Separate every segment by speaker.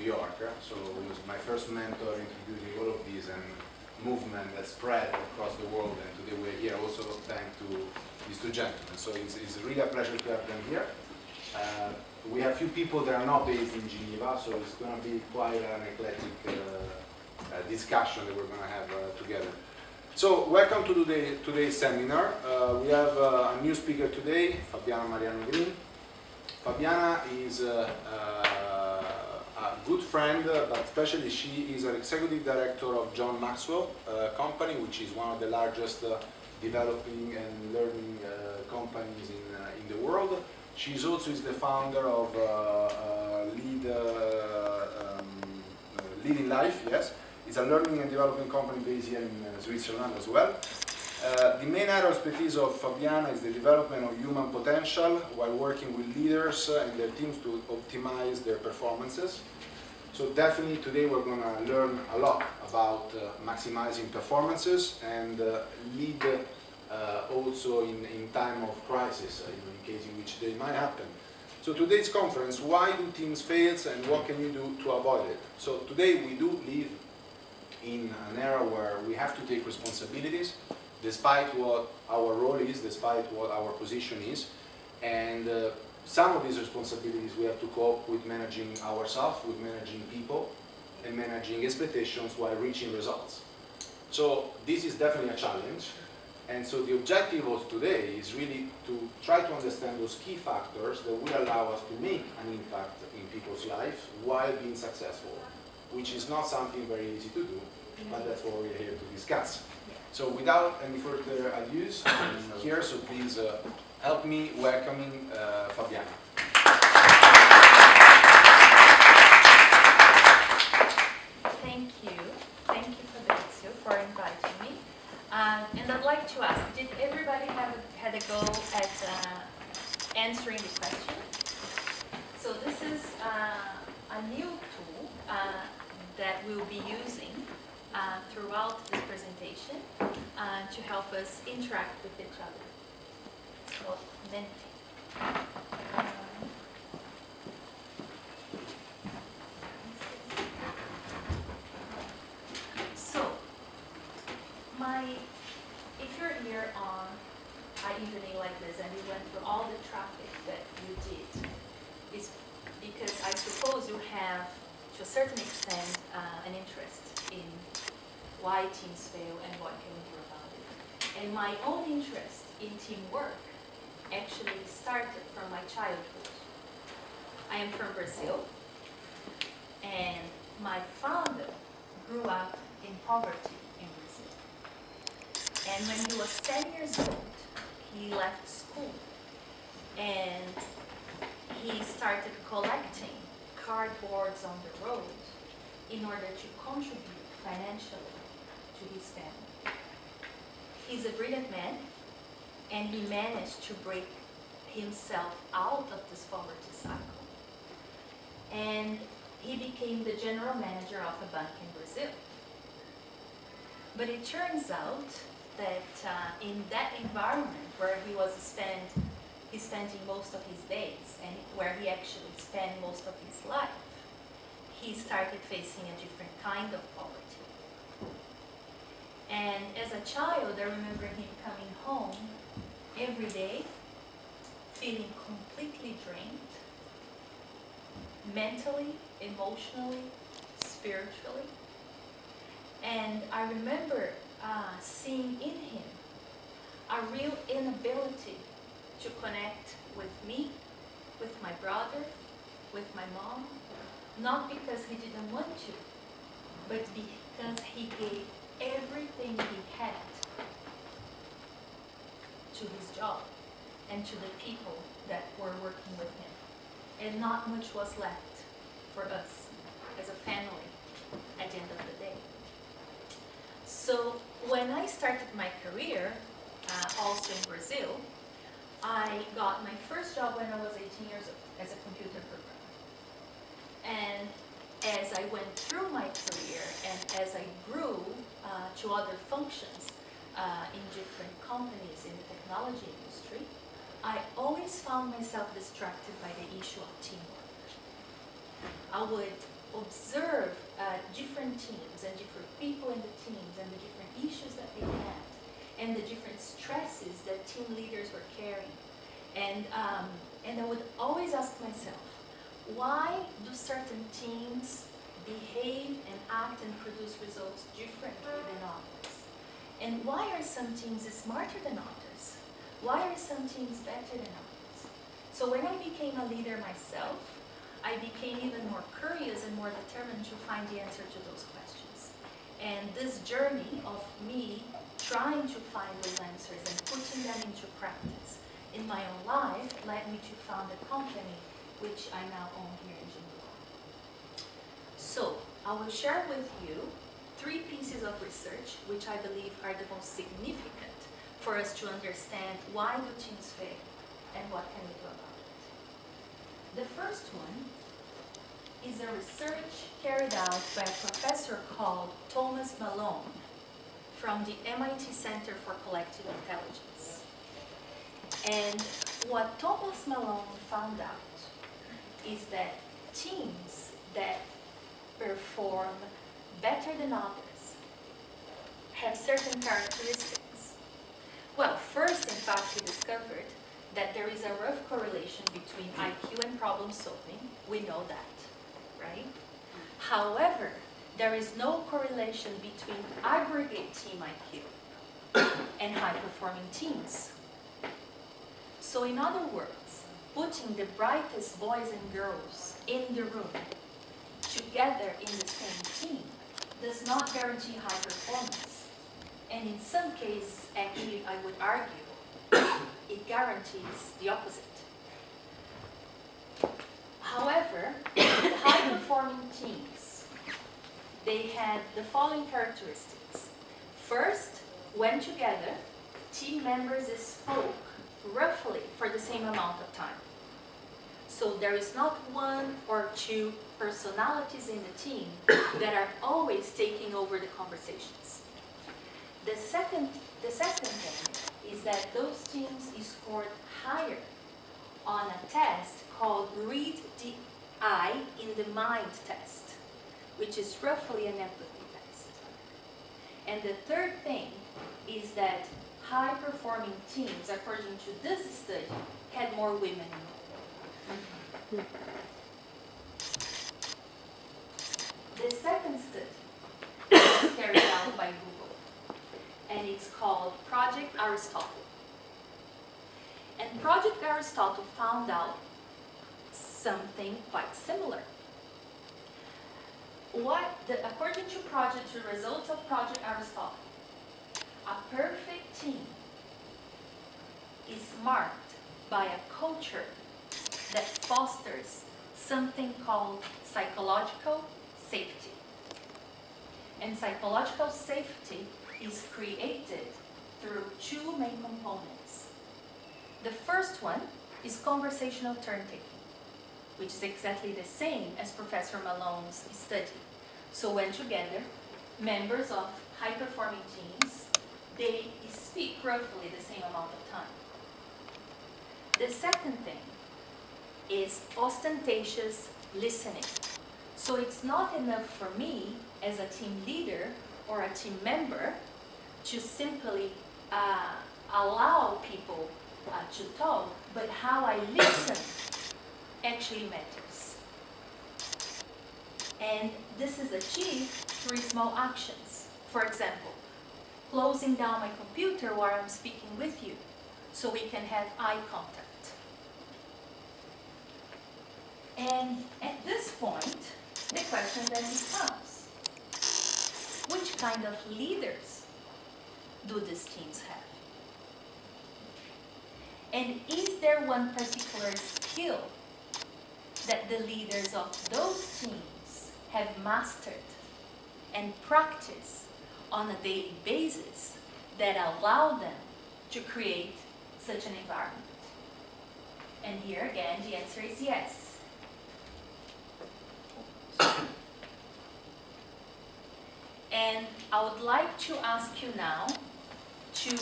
Speaker 1: York. So he was my first mentor introducing all of these and movement that spread across the world, and today we're here also thanks to these two gentlemen. So it's really a pleasure to have them here. We have few people that are not based in Geneva, so it's going to be quite an eclectic discussion that we're going to have together. So welcome to today's seminar. We have a new speaker today, Fabiana Mariano Green. Fabiana is a good friend, but especially she is an executive director of John Maxwell company, which is one of the largest developing and learning companies in the world. She is also the founder of Lead in Life, yes. It's a learning and development company based here in Switzerland as well. The main area of expertise of Fabiana is the development of human potential while working with leaders and their teams to optimize their performances. So definitely today we're going to learn a lot about maximizing performances and lead also in time of crisis, in case in which they might happen. So today's conference, why do teams fail and what can you do to avoid it? So today we do live in an era where we have to take responsibilities despite what our role is, despite what our position is, and some of these responsibilities we have to cope with managing ourselves, with managing people, and managing expectations while reaching results. So this is definitely a challenge, and so the objective of today is really to try to understand those key factors that will allow us to make an impact in people's lives while being successful, which is not something very easy to do, but that's what we're here to discuss. So without any further ado, I'm here, so please help me welcoming Fabiana.
Speaker 2: Thank you Fabrizio for inviting me. And I'd like to ask, did everybody had a go at answering the question? So this is a new tool that we'll be using throughout this presentation to help us interact with each other. Well, so, if you're here on an evening like this and you went through all the traffic that you did, it's because I suppose you have, to a certain extent, an interest in why teams fail and what can we do about it. And my own interest in teamwork actually started from my childhood. I am from Brazil, and my father grew up in poverty in Brazil. And when he was 10 years old, he left school and he started collecting cardboards on the road in order to contribute financially to his family. He's a brilliant man, and he managed to break himself out of this poverty cycle. And he became the general manager of a bank in Brazil. But it turns out that in that environment where he's spending most of his days and where he actually spent most of his life, he started facing a different kind of poverty. And as a child, I remember him coming home every day feeling completely drained, mentally, emotionally, spiritually. And I remember seeing in him a real inability to connect with me, with my brother, with my mom, not because he didn't want to, but because he gave everything he had to his job and to the people that were working with him. And not much was left for us as a family at the end of the day. So when I started my career, also in Brazil, I got my first job when I was 18 years old as a computer programmer. And as I went through my career and as I grew to other functions in different companies in the technology industry, I always found myself distracted by the issue of teamwork. I would observe different teams and different people in the teams and the different issues that they had and the different stresses that team leaders were carrying. And I would always ask myself, why do certain teams behave and act and produce results differently than others? And why are some teams smarter than others? Why are some teams better than others? So when I became a leader myself, I became even more curious and more determined to find the answer to those questions. And this journey of me trying to find those answers and putting them into practice in my own life led me to found a company which I now own here in Geneva. So I will share with you 3 pieces of research which I believe are the most significant for us to understand why do teams fail and what can we do about it. The first one is a research carried out by a professor called Thomas Malone from the MIT Center for Collective Intelligence. And what Thomas Malone found out is that teams that perform better than others have certain characteristics. Well, first, in fact, he discovered that there is a rough correlation between IQ and problem solving. We know that, right? However, there is no correlation between aggregate team IQ and high-performing teams. So in other words, putting the brightest boys and girls in the room together in the same team does not guarantee high performance. And in some cases, actually, I would argue, it guarantees the opposite. However, the high-performing teams, they had the following characteristics. First, when together, team members spoke roughly for the same amount of time. So there is not 1 or 2 personalities in the team that are always taking over the conversations. The second thing is that those teams scored higher on a test called Read the Eye in the Mind test, which is roughly an empathy test. And the third thing is that high-performing teams, according to this study, had more women in them. The second study was carried out by Google, and it's called Project Aristotle. And Project Aristotle found out something quite similar. According to the results of Project Aristotle, a perfect team is marked by a culture that fosters something called psychological safety. And psychological safety is created through 2 main components. The first one is conversational turn-taking, which is exactly the same as Professor Malone's study. So when together, members of high-performing teams, they speak roughly the same amount of time. The second thing is ostentatious listening. So it's not enough for me as a team leader or a team member to simply allow people to talk, but how I listen actually matters. And this is achieved through small actions. For example, closing down my computer while I'm speaking with you so we can have eye contact. And at this point, the question then becomes, which kind of leaders do these teams have? And is there one particular skill that the leaders of those teams have mastered and practice on a daily basis that allow them to create such an environment? And here again, the answer is yes. And I would like to ask you now to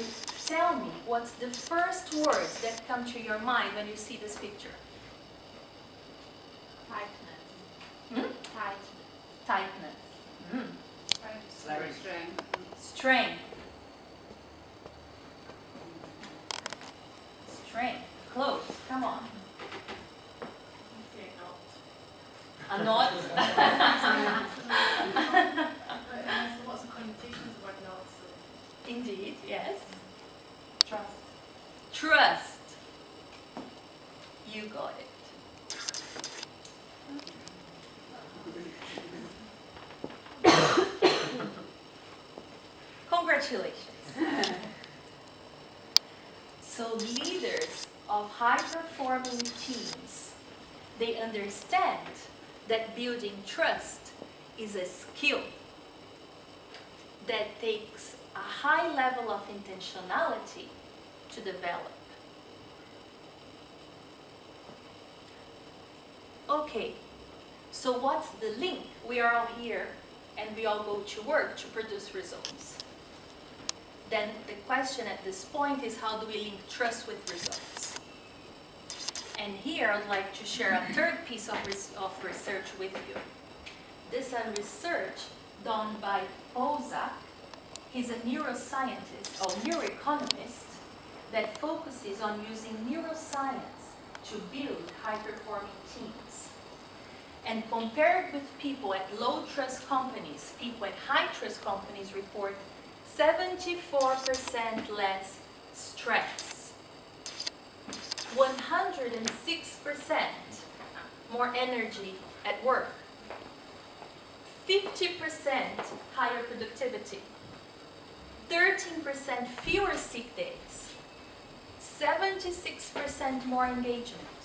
Speaker 2: tell me what's the first words that come to your mind when you see this picture.
Speaker 3: Tightness.
Speaker 2: Hmm? Tightness.
Speaker 3: Strength.
Speaker 2: Strength. Strength. Close. Come on. A knot.
Speaker 3: Lots of connotations about knots.
Speaker 2: Indeed, yes.
Speaker 3: Trust.
Speaker 2: Trust. You got it. Congratulations. So leaders of high-performing teams, they understand that building trust is a skill that takes a high level of intentionality to develop. Okay, so what's the link? We are all here and we all go to work to produce results. Then the question at this point is, how do we link trust with results? And here I'd like to share a third piece of research with you. This is research done by Ozak. He's a neuroscientist or neuroeconomist that focuses on using neuroscience to build high-performing teams. And compared with people at low-trust companies, people at high-trust companies report 74% less stress, 106% more energy at work, 50% higher productivity, 13% fewer sick days, 76% more engagement,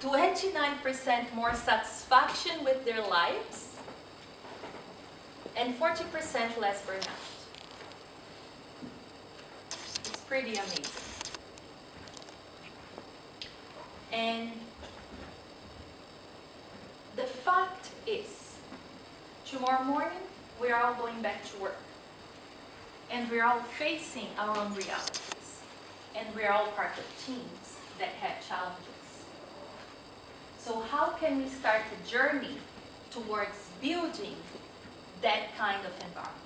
Speaker 2: 29% more satisfaction with their lives, and 40% less burnout. It's pretty amazing. And the fact is, tomorrow morning, we're all going back to work. And we're all facing our own realities. And we're all part of teams that have challenges. So how can we start a journey towards building that kind of environment?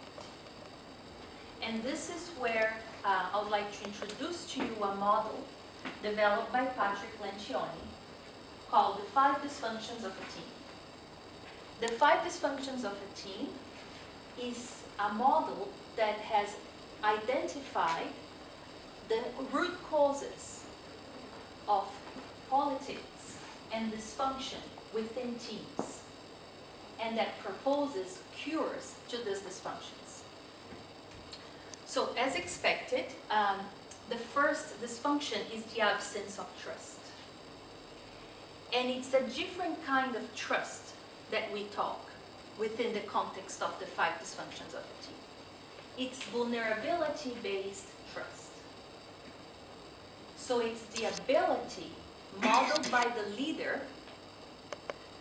Speaker 2: And this is where I would like to introduce to you a model developed by Patrick Lencioni called the 5 dysfunctions of a team. The 5 dysfunctions of a team is a model that has identified the root causes of politics and dysfunction within teams, and that proposes cures to these dysfunctions. So as expected, the first dysfunction is the absence of trust. And it's a different kind of trust that we talk within the context of the 5 dysfunctions of a team. It's vulnerability-based trust. So it's the ability modeled by the leader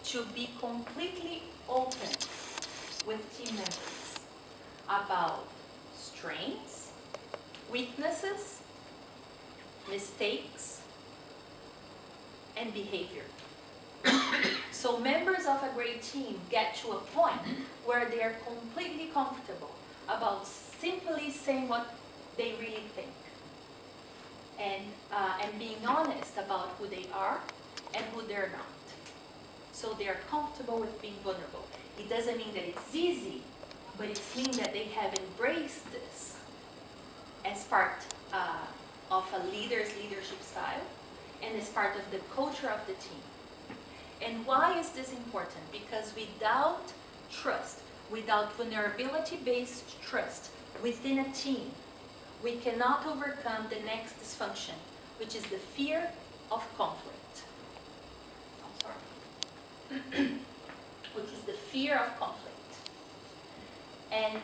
Speaker 2: to be completely open with team members about strengths, weaknesses, mistakes, and behavior. So members of a great team get to a point where they are completely comfortable about simply saying what they really think, and being honest about who they are and who they're not. So they are comfortable with being vulnerable. It doesn't mean that it's easy, but it means that they have embraced this as part of a leader's leadership style and as part of the culture of the team. And why is this important? Because without trust, without vulnerability-based trust within a team, we cannot overcome the next dysfunction, which is the fear of conflict. Which is the fear of conflict. And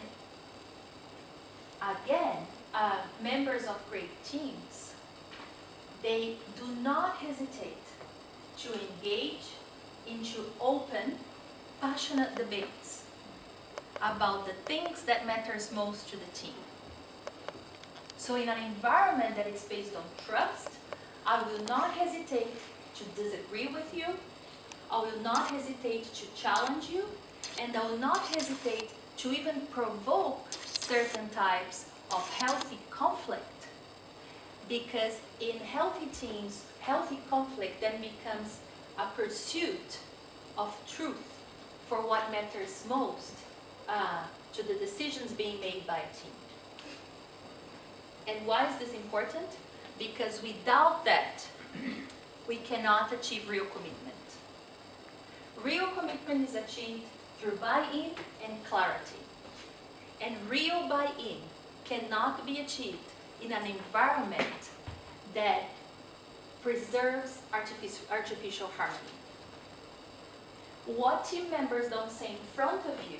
Speaker 2: again, members of great teams, they do not hesitate to engage into open, passionate debates about the things that matters most to the team. So in an environment that is based on trust, I will not hesitate to disagree with you, I will not hesitate to challenge you, and I will not hesitate to even provoke certain types of healthy conflict. Because in healthy teams, healthy conflict then becomes a pursuit of truth for what matters most to the decisions being made by a team. And why is this important? Because without that, we cannot achieve real commitment. Real commitment is achieved through buy-in and clarity. And real buy-in cannot be achieved in an environment that preserves artificial harmony. What team members don't say in front of you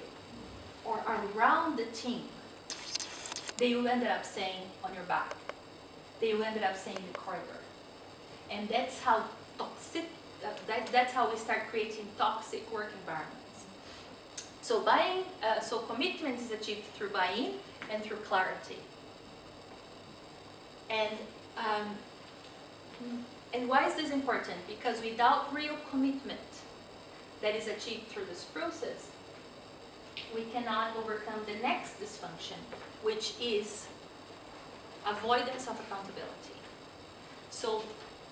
Speaker 2: or around the team, they will end up saying on your back. They will end up saying in the corridor. And that's how toxic, that's how we start creating toxic work environments. So so commitment is achieved through buy-in and through clarity. And why is this important? Because without real commitment that is achieved through this process, we cannot overcome the next dysfunction, which is avoidance of accountability. So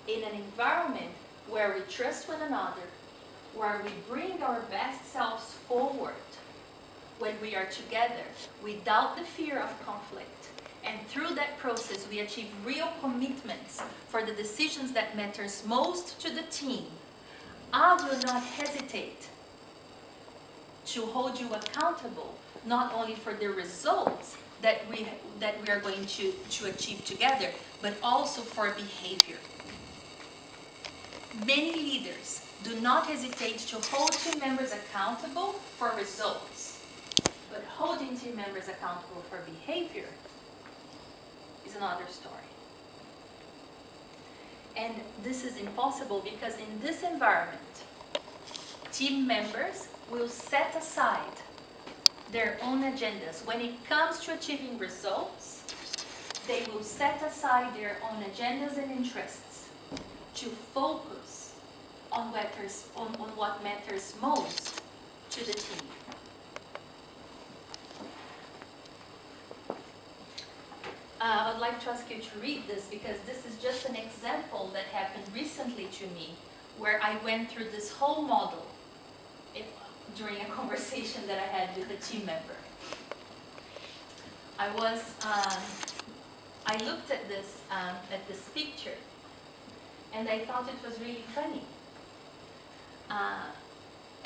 Speaker 2: in an environment where we trust one another, where we bring our best selves forward when we are together without the fear of conflict, and through that process we achieve real commitments for the decisions that matters most to the team, I will not hesitate to hold you accountable, not only for the results that we are going to achieve together, but also for behavior. Many leaders do not hesitate to hold team members accountable for results, but holding team members accountable for behavior is another story. And this is impossible because in this environment, team members will set aside their own agendas. When it comes to achieving results, they will set aside their own agendas and interests to focus on what matters most to the team. I'd like to ask you to read this because this is just an example that happened recently to me, where I went through this whole model during a conversation that I had with a team member. I looked at this picture, and I thought it was really funny.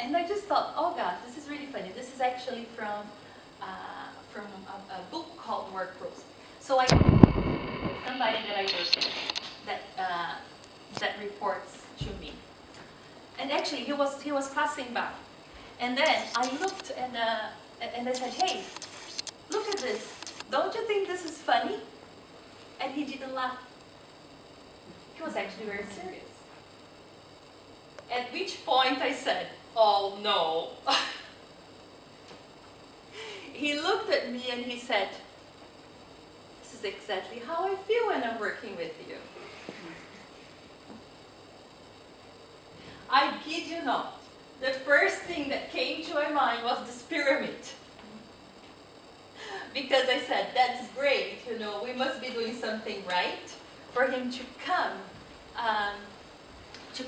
Speaker 2: And I just thought, oh God, this is really funny. This is actually from a book called Work Rules. So somebody that I work with that reports to me, and actually he was passing by, and then I looked and I said, hey, look at this. Don't you think this is funny? And he didn't laugh. He was actually very serious. At which point I said, oh no. He looked at me and he said, this is exactly how I feel when I'm working with you. I kid you not. The first thing that came to my mind was this pyramid. Because I said, that's great, we must be doing something right for him to come to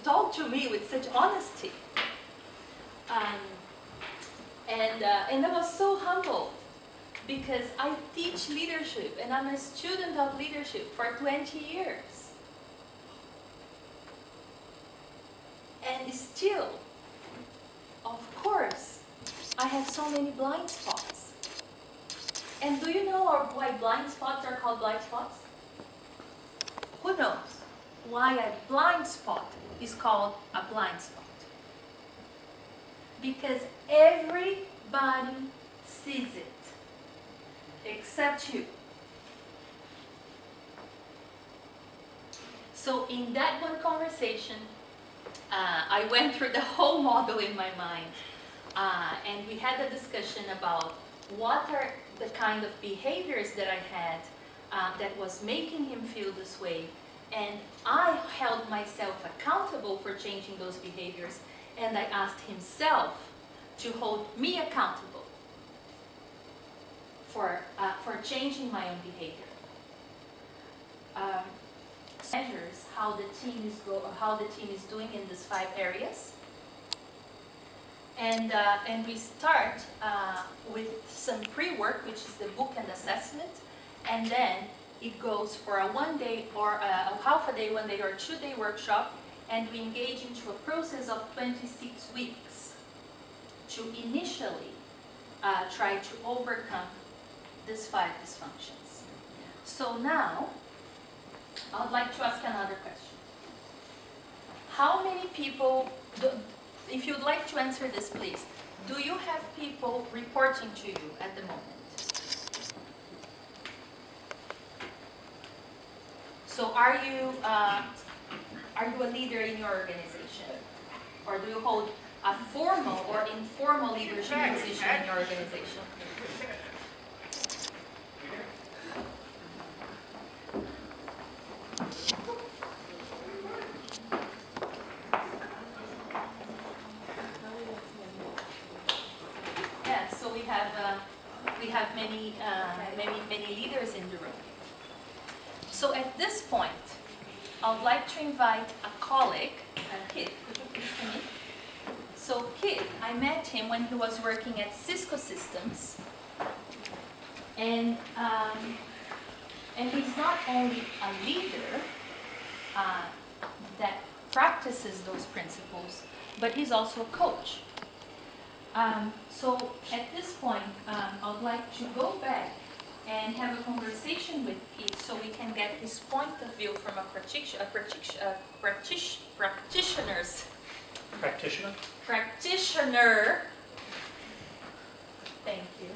Speaker 2: talk to me with such honesty. And I was so humbled because I teach leadership and I'm a student of leadership for 20 years. And still, of course, I have so many blind spots. And do you know why blind spots are called blind spots? Who knows why a blind spot is called a blind spot? Because everybody sees it, except you. So in that one conversation, I went through the whole model in my mind, and we had a discussion about what are the kind of behaviors that I had that was making him feel this way, And I held myself accountable for changing those behaviors, and I asked himself to hold me accountable for changing my own behavior. Measures how the team is doing in these 5 areas, and we start with some pre-work, which is the book and assessment, and then it goes for a 1 day or a half a day, 1 day or 2 day workshop, and we engage into a process of 26 weeks to initially try to overcome these 5 dysfunctions. So now, I'd like to ask another question. How many people, if you'd like to answer this, please, do you have people reporting to you at the moment? So are you a leader in your organization? Or do you hold a formal or informal leadership position in your organization? Yeah, so we have many leaders in the room. So at this point, I would like to invite a colleague, Kit. Could you please come in? So Kit, I met him when he was working at Cisco Systems, and he's not only a leader that practices those principles, but he's also a coach. So at this point, I would like to go back and have a conversation with Pete so we can get his point of view from a practitioner. Practitioner. Thank you.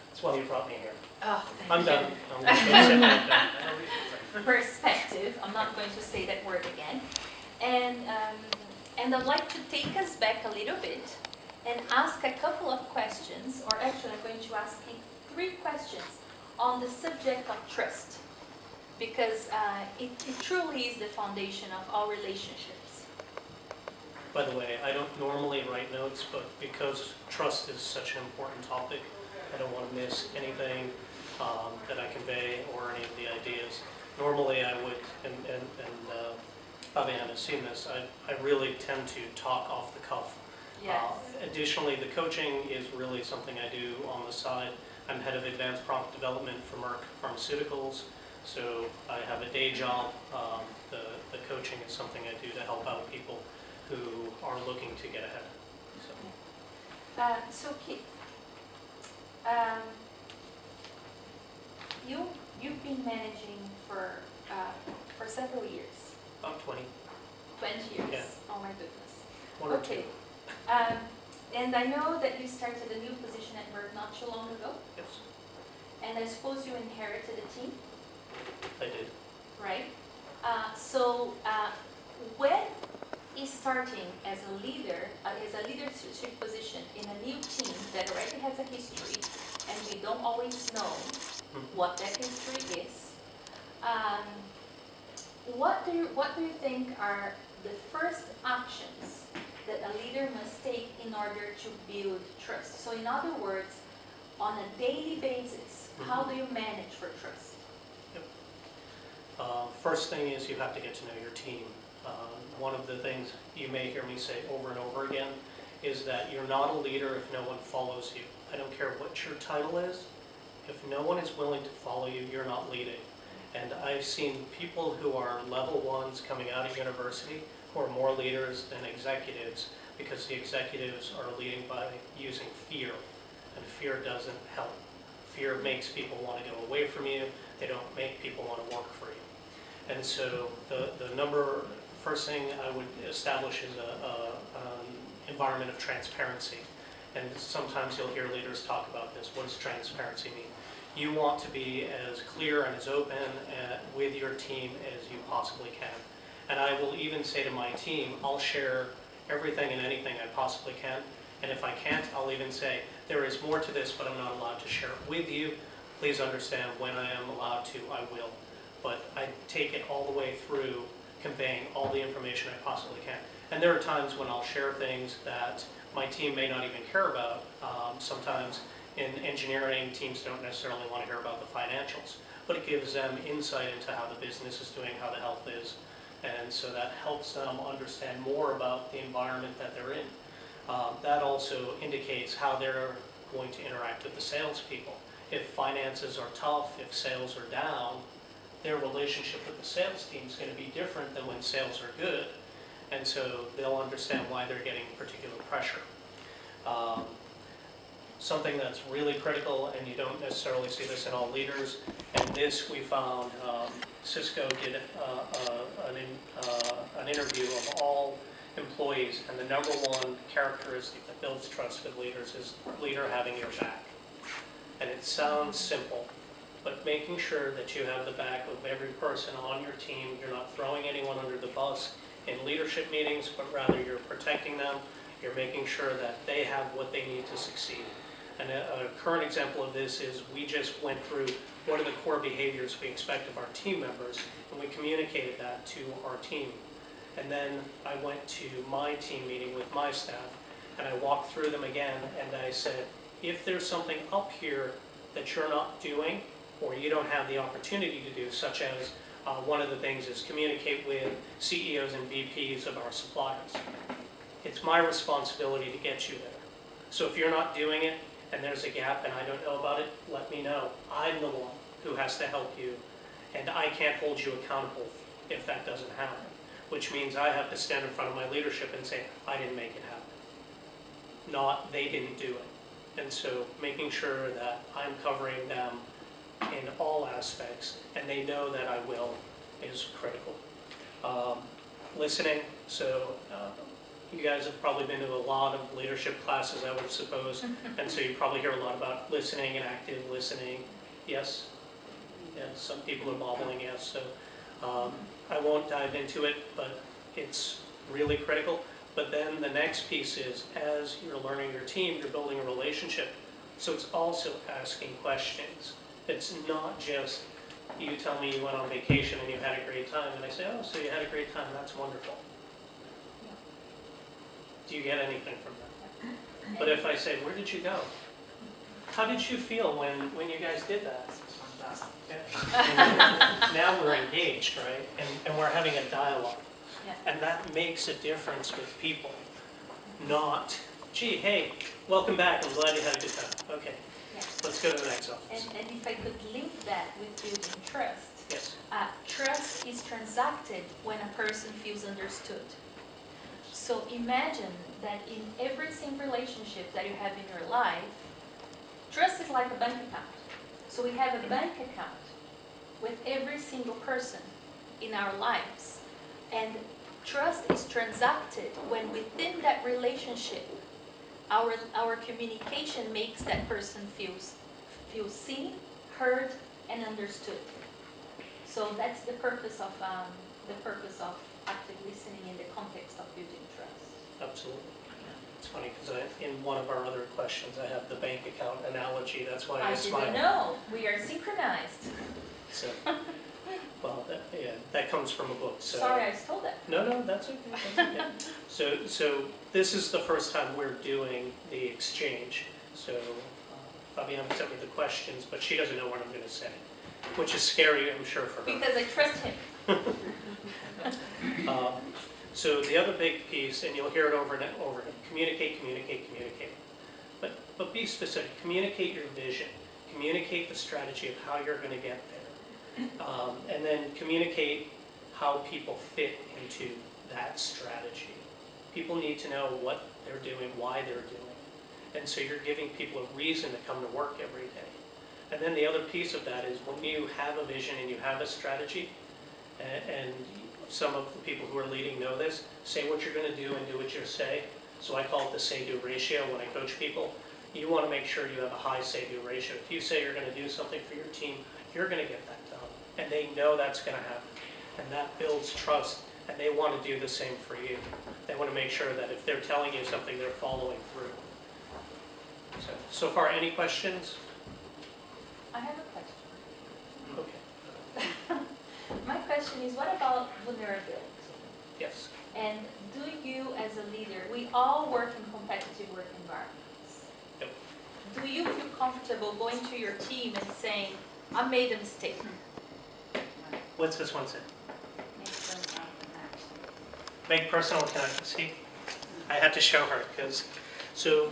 Speaker 4: That's why you brought me here.
Speaker 2: Oh, thank
Speaker 4: I'm
Speaker 2: you.
Speaker 4: done. I'm done.
Speaker 2: Perspective. I'm not going to say that word again. And I'd like to take us back a little bit and ask a couple of questions, or actually I'm going to ask him 3 questions on the subject of trust, because it truly is the foundation of all relationships.
Speaker 4: By the way, I don't normally write notes, but because trust is such an important topic, I don't want to miss anything that I convey or any of the ideas. Normally I would, and Fabian has seen this, I really tend to talk off the cuff.
Speaker 2: Yes.
Speaker 4: Additionally, the coaching is really something I do on the side. I'm head of advanced product development for Merck Pharmaceuticals, so I have a day job. The coaching is something I do to help out people who are looking to get ahead.
Speaker 2: So Keith, you've been managing for several years.
Speaker 4: About 20.
Speaker 2: 20 years.
Speaker 4: Yeah.
Speaker 2: Oh my goodness.
Speaker 4: 1 or
Speaker 2: Okay.
Speaker 4: 2.
Speaker 2: And I know that you started a new position at Merck not too long ago,
Speaker 4: Yes,
Speaker 2: and I suppose you inherited a team,
Speaker 4: I did.
Speaker 2: right? When is starting as a leader, as a leadership position in a new team that already has a history, and we don't always know what that history is, what do you think are the first actions that a leader must take in order to build trust? So in other words, on a daily basis, how do you manage for trust?
Speaker 4: First thing is you have to get to know your team. One of the things you may hear me say over and over again is that you're not a leader if no one follows you. I don't care what your title is. If no one is willing to follow you, you're not leading. And I've seen people who are level 1s coming out of university who are more leaders than executives, because the executives are leading by using fear, and fear doesn't help. Fear makes people want to go away from you. They don't make people want to work for you. And so the first thing I would establish is an environment of transparency. And sometimes you'll hear leaders talk about this. What does transparency mean? You want to be as clear and as open with your team as you possibly can. And I will even say to my team, I'll share everything and anything I possibly can. And if I can't, I'll even say, there is more to this, but I'm not allowed to share it with you. Please understand, when I am allowed to, I will. but I take it all the way through conveying all the information I possibly can. And there are times when I'll share things that my team may not even care about. Sometimes in engineering, teams don't necessarily want to hear about the financials, but it gives them insight into how the business is doing, how the health is, and so that helps them understand more about the environment that they're in. That also indicates how they're going to interact with the salespeople. If finances are tough, if sales are down, their relationship with the sales team is going to be different than when sales are good, and so they'll understand why they're getting particular pressure. Something that's really critical, and you don't necessarily see this in all leaders, and this we found, Cisco did an interview of all employees, and the number one characteristic that builds trust with leaders is leader having your back. And it sounds simple, but making sure that you have the back of every person on your team, you're not throwing anyone under the bus in leadership meetings, but rather you're protecting them, you're making sure that they have what they need to succeed. And a current example of this is we just went through what are the core behaviors we expect of our team members, and we communicated that to our team. And then I went to my team meeting with my staff, and I walked through them again, and I said, if there's something up here that you're not doing, or you don't have the opportunity to do, such as one of the things is communicate with CEOs and VPs of our suppliers. It's my responsibility to get you there. So if you're not doing it, and there's a gap and I don't know about it, let me know. I'm the one who has to help you, and I can't hold you accountable if that doesn't happen, which means I have to stand in front of my leadership and say, I didn't make it happen, not they didn't do it. And so making sure that I'm covering them in all aspects, and they know that I will, is critical. Listening, so you guys have probably been to a lot of leadership classes, I would suppose, and so you probably hear a lot about listening and active listening. Yes? Yeah, some people are bobbling yes, so I won't dive into it, but it's really critical. But then the next piece is, as you're learning your team, you're building a relationship, so it's also asking questions. It's not just, you tell me you went on vacation and you had a great time, and I say, oh, so you had a great time, that's wonderful. Do you get anything from that? But if I say, where did you go? How did you feel when you guys did that? Yeah. Now we're engaged, right? And we're having a dialogue.
Speaker 2: Yeah.
Speaker 4: And that makes a difference with people. Not, gee, hey, welcome back, I'm glad you had a good time. Okay,
Speaker 2: Yeah.
Speaker 4: let's go to the next office.
Speaker 2: And if I could link that with building trust,
Speaker 4: Yes.
Speaker 2: Trust is transacted when a person feels understood. So imagine that in every single relationship that you have in your life, trust is like a bank account. So we have a bank account with every single person in our lives. And trust is transacted when within that relationship, our communication makes that person feel seen, heard, and understood. So that's the purpose of active listening in the context of building trust.
Speaker 4: Absolutely. It's funny because in one of our other questions, I have the bank account analogy. That's why I smile.
Speaker 2: didn't know. We are synchronized.
Speaker 4: So, well, that comes from a book. So.
Speaker 2: Sorry, I stole that.
Speaker 4: No, that's okay. That's okay. So this is the first time we're doing the exchange. So Fabienne sent me the questions, but she doesn't know what I'm going to say, which is scary, I'm sure, for her.
Speaker 2: Because I trust him.
Speaker 4: So the other big piece, and you'll hear it over and over again, communicate. But be specific. Communicate your vision. Communicate the strategy of how you're going to get there. And then communicate how people fit into that strategy. People need to know what they're doing, why they're doing it. And so you're giving people a reason to come to work every day. And then the other piece of that is when you have a vision and you have a strategy, and some of the people who are leading know this, say what you're going to do and do what you say. So I call it the say-do ratio when I coach people. You want to make sure you have a high say-do ratio. If you say you're going to do something for your team, you're going to get that done. And they know that's going to happen. And that builds trust. And they want to do the same for you. They want to make sure that if they're telling you something, they're following through. So far, any questions?
Speaker 2: I have a question.
Speaker 4: Okay.
Speaker 2: question is, what about vulnerability?
Speaker 4: Yes.
Speaker 2: And do you, as a leader, we all work in competitive work environments.
Speaker 4: Yep.
Speaker 2: Do you feel comfortable going to your team and saying, I made a mistake?
Speaker 4: What's this one say?
Speaker 2: Make personal connection.
Speaker 4: Make personal connection. See, I had to show her because so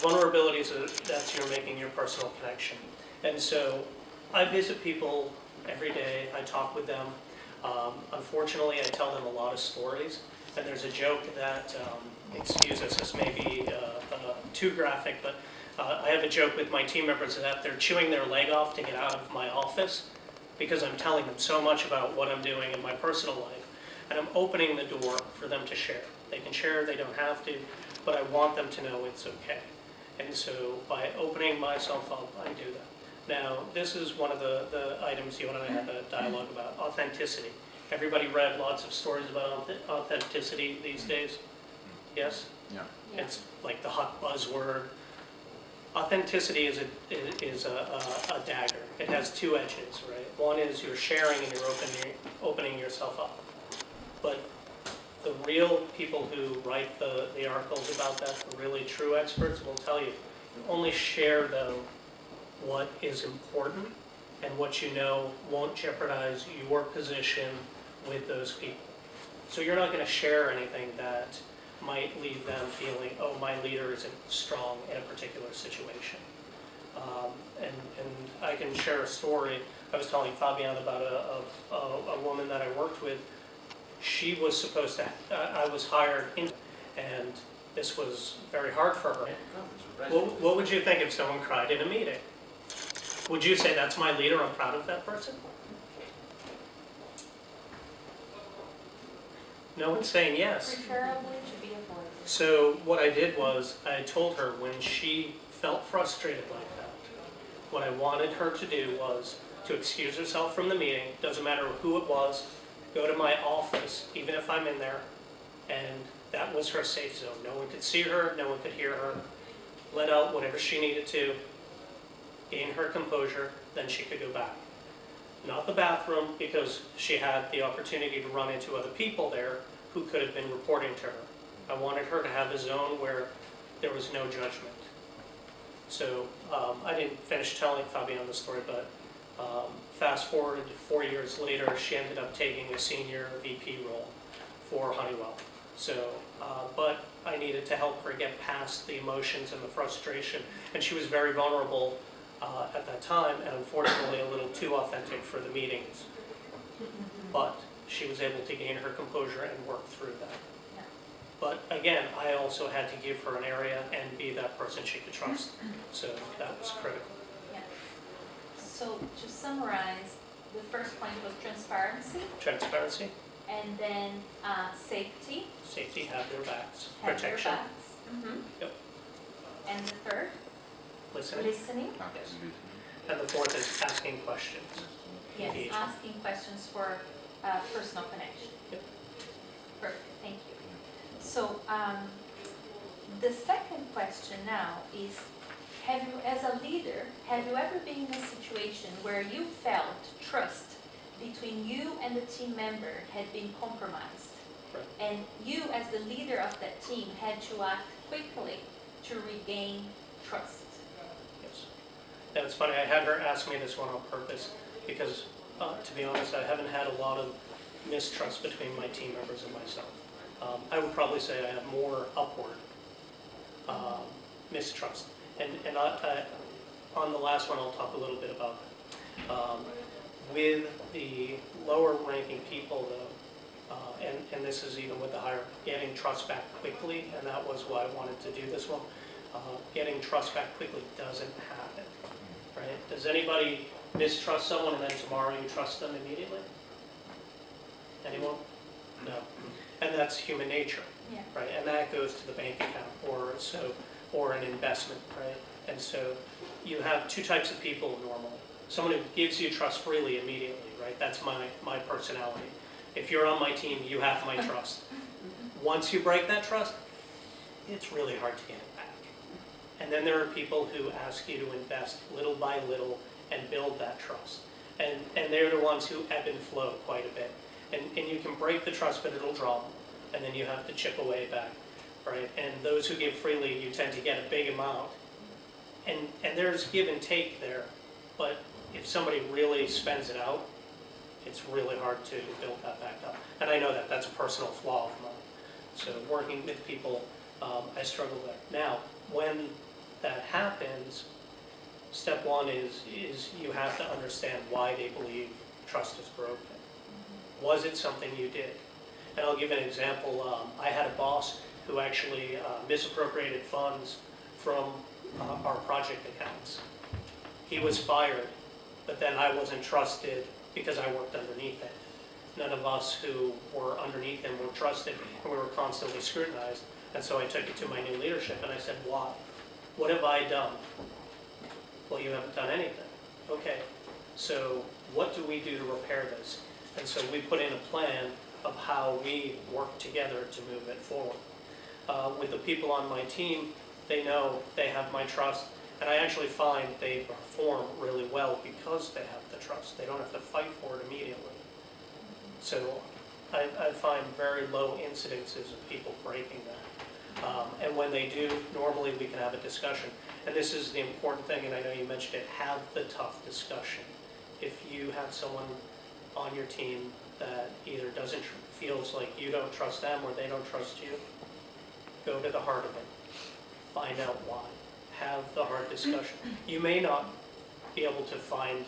Speaker 4: vulnerability is that's you're making your personal connection. And so I visit people every day. I talk with them. Unfortunately, I tell them a lot of stories. And there's a joke that, excuse us, this may be too graphic, but I have a joke with my team members that they're chewing their leg off to get out of my office because I'm telling them so much about what I'm doing in my personal life. And I'm opening the door for them to share. They can share, they don't have to, but I want them to know it's okay. And so by opening myself up, I do that. Now, this is one of the items you and I had a dialogue about, authenticity. Everybody read lots of stories about authenticity these days? Yes?
Speaker 1: Yeah.
Speaker 4: It's like the hot buzzword. Authenticity is a dagger. It has two edges, right? One is you're sharing and you're opening yourself up. But the real people who write the articles about that, the really true experts, will tell you, you only share though what is important and what you know won't jeopardize your position with those people. So you're not going to share anything that might leave them feeling, oh, my leader isn't strong in a particular situation. And I can share a story. I was telling Fabian about a woman that I worked with. She was supposed to, I was hired in, and this was very hard for her. What would you think if someone cried in a meeting? Would you say, that's my leader, I'm proud of that person? No one's saying yes.
Speaker 2: Preferably to be avoided.
Speaker 4: So what I did was, I told her when she felt frustrated like that, what I wanted her to do was to excuse herself from the meeting, doesn't matter who it was, go to my office, even if I'm in there, and that was her safe zone. No one could see her, no one could hear her, let out whatever she needed to, gain her composure, then she could go back. Not the bathroom, because she had the opportunity to run into other people there who could have been reporting to her. I wanted her to have a zone where there was no judgment. So I didn't finish telling Fabian the story, but fast forward 4 years later, she ended up taking a senior VP role for Honeywell. So, but I needed to help her get past the emotions and the frustration, and she was very vulnerable at that time, and unfortunately a little too authentic for the meetings. But she was able to gain her composure and work through that.
Speaker 2: Yeah.
Speaker 4: But again, I also had to give her an area and be that person she could trust. So that was critical.
Speaker 2: Yeah. So to summarize, the first point was transparency,
Speaker 4: Transparency,
Speaker 2: and then safety,
Speaker 4: safety, have their backs,
Speaker 2: have their
Speaker 4: protection,
Speaker 2: backs.
Speaker 4: Yep.
Speaker 2: And the third,
Speaker 4: listening,
Speaker 2: listening.
Speaker 4: and the fourth is asking questions.
Speaker 2: Yes,
Speaker 4: Engagement.
Speaker 2: asking questions for personal connection.
Speaker 4: Yep.
Speaker 2: Perfect, thank you. So the second question now is, have you, as a leader, have you ever been in a situation where you felt trust between you and the team member had been compromised?
Speaker 4: Right.
Speaker 2: And you, as the leader of that team, had to act quickly to regain trust?
Speaker 4: Yes. Now it's funny, I had her ask me this one on purpose because, to be honest, I haven't had a lot of mistrust between my team members and myself. I would probably say I have more upward mistrust. And on the last one, I'll talk a little bit about that. With the lower ranking people, though, and this is even with the higher, getting trust back quickly, and that was why I wanted to do this one. Getting trust back quickly doesn't happen, right? Does anybody mistrust someone and then tomorrow you trust them immediately? Anyone? No. And that's human nature,
Speaker 2: Yeah.
Speaker 4: right? And that goes to the bank account or an investment, right? And so you have two types of people normally. Someone who gives you trust freely immediately, right? That's my personality. If you're on my team, you have my trust. Once you break that trust, it's really hard to get it back. And then there are people who ask you to invest little by little and build that trust. And they're the ones who ebb and flow quite a bit. And you can break the trust, but it'll drop, and then you have to chip away back, right? And those who give freely, you tend to get a big amount. And there's give and take there, but if somebody really spends it out, it's really hard to build that back up. And I know that that's a personal flaw of mine. So working with people, I struggle there. Now, when that happens, step one is you have to understand why they believe trust is broken. Was it something you did? And I'll give an example. I had a boss who actually misappropriated funds from our project accounts. He was fired, but then I wasn't trusted because I worked underneath him. None of us who were underneath him were trusted, and we were constantly scrutinized. And so I took it to my new leadership and I said, why? What have I done? Well, you haven't done anything. Okay, so what do we do to repair this? And so we put in a plan of how we work together to move it forward. With the people on my team, they know they have my trust, and I actually find they perform really well because they have the trust. They don't have to fight for it immediately. So I find very low incidences of people breaking that. And when they do, normally we can have a discussion. And this is the important thing, and I know you mentioned it, have the tough discussion. If you have someone on your team that either feels like you don't trust them or they don't trust you, go to the heart of it. Find out why. Have the hard discussion. You may not be able to find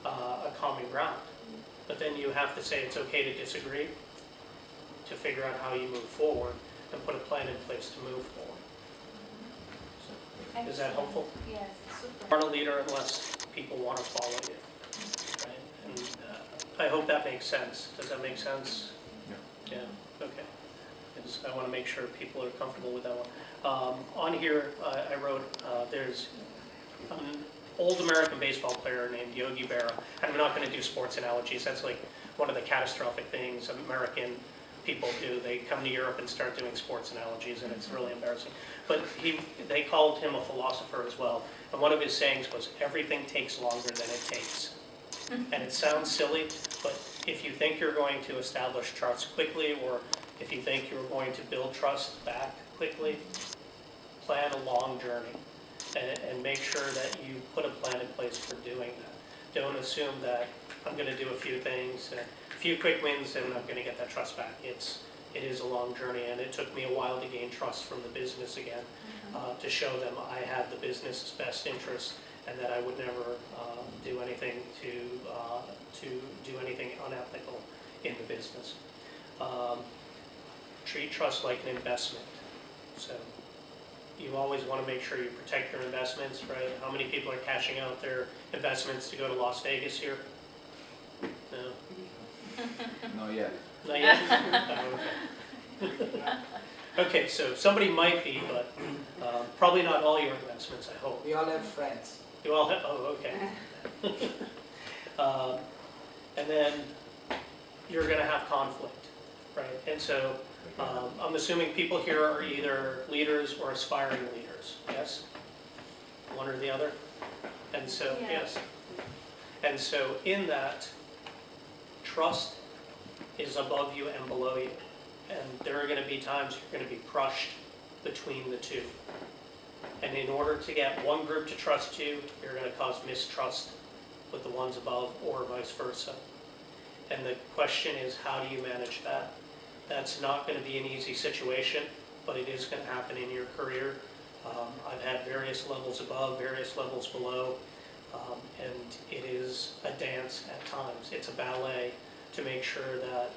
Speaker 4: a common ground, but then you have to say it's okay to disagree, to figure out how you move forward, and put a plan in place to move forward. So, is that helpful?
Speaker 2: Yes, super.
Speaker 4: You aren't a leader unless people want to follow you. Right? And I hope that makes sense. Does that make sense? Yeah. Yeah. Okay. I want to make sure people are comfortable with that one. On here, I wrote there's an old American baseball player named Yogi Berra. And I'm not going to do sports analogies. That's like one of the catastrophic things American people do. They come to Europe and start doing sports analogies, and it's really embarrassing. But they called him a philosopher as well. And one of his sayings was, everything takes longer than it takes. And it sounds silly, but if you think you're going to establish trust quickly, or if you think you're going to build trust back quickly, plan a long journey and make sure that you put a plan in place for doing that. Don't assume that I'm going to do a few things, a few quick wins, and I'm going to get that trust back. It is a long journey, and it took me a while to gain trust from the business again, to show them I had the business's best interest and that I would never do anything to do anything unethical in the business. Treat trust like an investment. So you always want to make sure you protect your investments, right? How many people are cashing out their investments to go to Las Vegas here? No?
Speaker 5: Not yet.
Speaker 4: Not yet? Oh, okay. Okay, so somebody might be, but probably not all your investments, I hope.
Speaker 6: We all have friends.
Speaker 4: You all have, oh, okay. And then you're going to have conflict, right? And so I'm assuming people here are either leaders or aspiring leaders, yes? One or the other? And so,
Speaker 2: Yeah.
Speaker 4: yes. And so in that, trust is above you and below you. And there are going to be times you're going to be crushed between the two. And in order to get one group to trust you, you're going to cause mistrust with the ones above, or vice versa. And the question is, how do you manage that? That's not going to be an easy situation, but it is going to happen in your career. I've had various levels above, various levels below, and it is a dance at times. It's a ballet to make sure that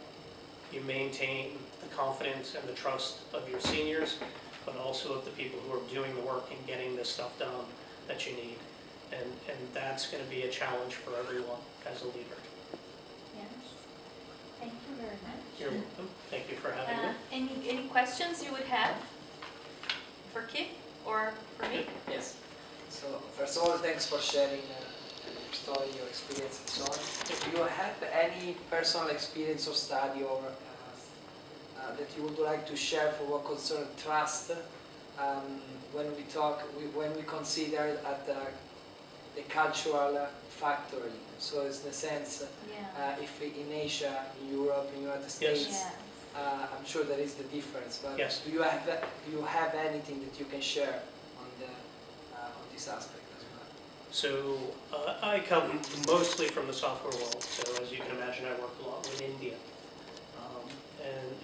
Speaker 4: you maintain the confidence and the trust of your seniors, but also of the people who are doing the work and getting this stuff done that you need. And that's going to be a challenge for everyone as a leader.
Speaker 2: Yes. Thank you very much.
Speaker 4: You're welcome. Thank you for having me.
Speaker 2: Any questions you would have for Kip or for me?
Speaker 6: Yes. So first of all, thanks for sharing your story, your experience, and so on. Do you have any personal experience or study or that you would like to share for what concerns trust? When we consider at the cultural factor. So it's in a sense,
Speaker 2: Yeah.
Speaker 6: if in Asia, in Europe, in United States,
Speaker 2: Yeah.
Speaker 6: I'm sure there is the difference. But
Speaker 4: Yes.
Speaker 6: do you have anything that you can share on this aspect as well?
Speaker 4: So I come mostly from the software world, so as you can imagine, I work a lot with India.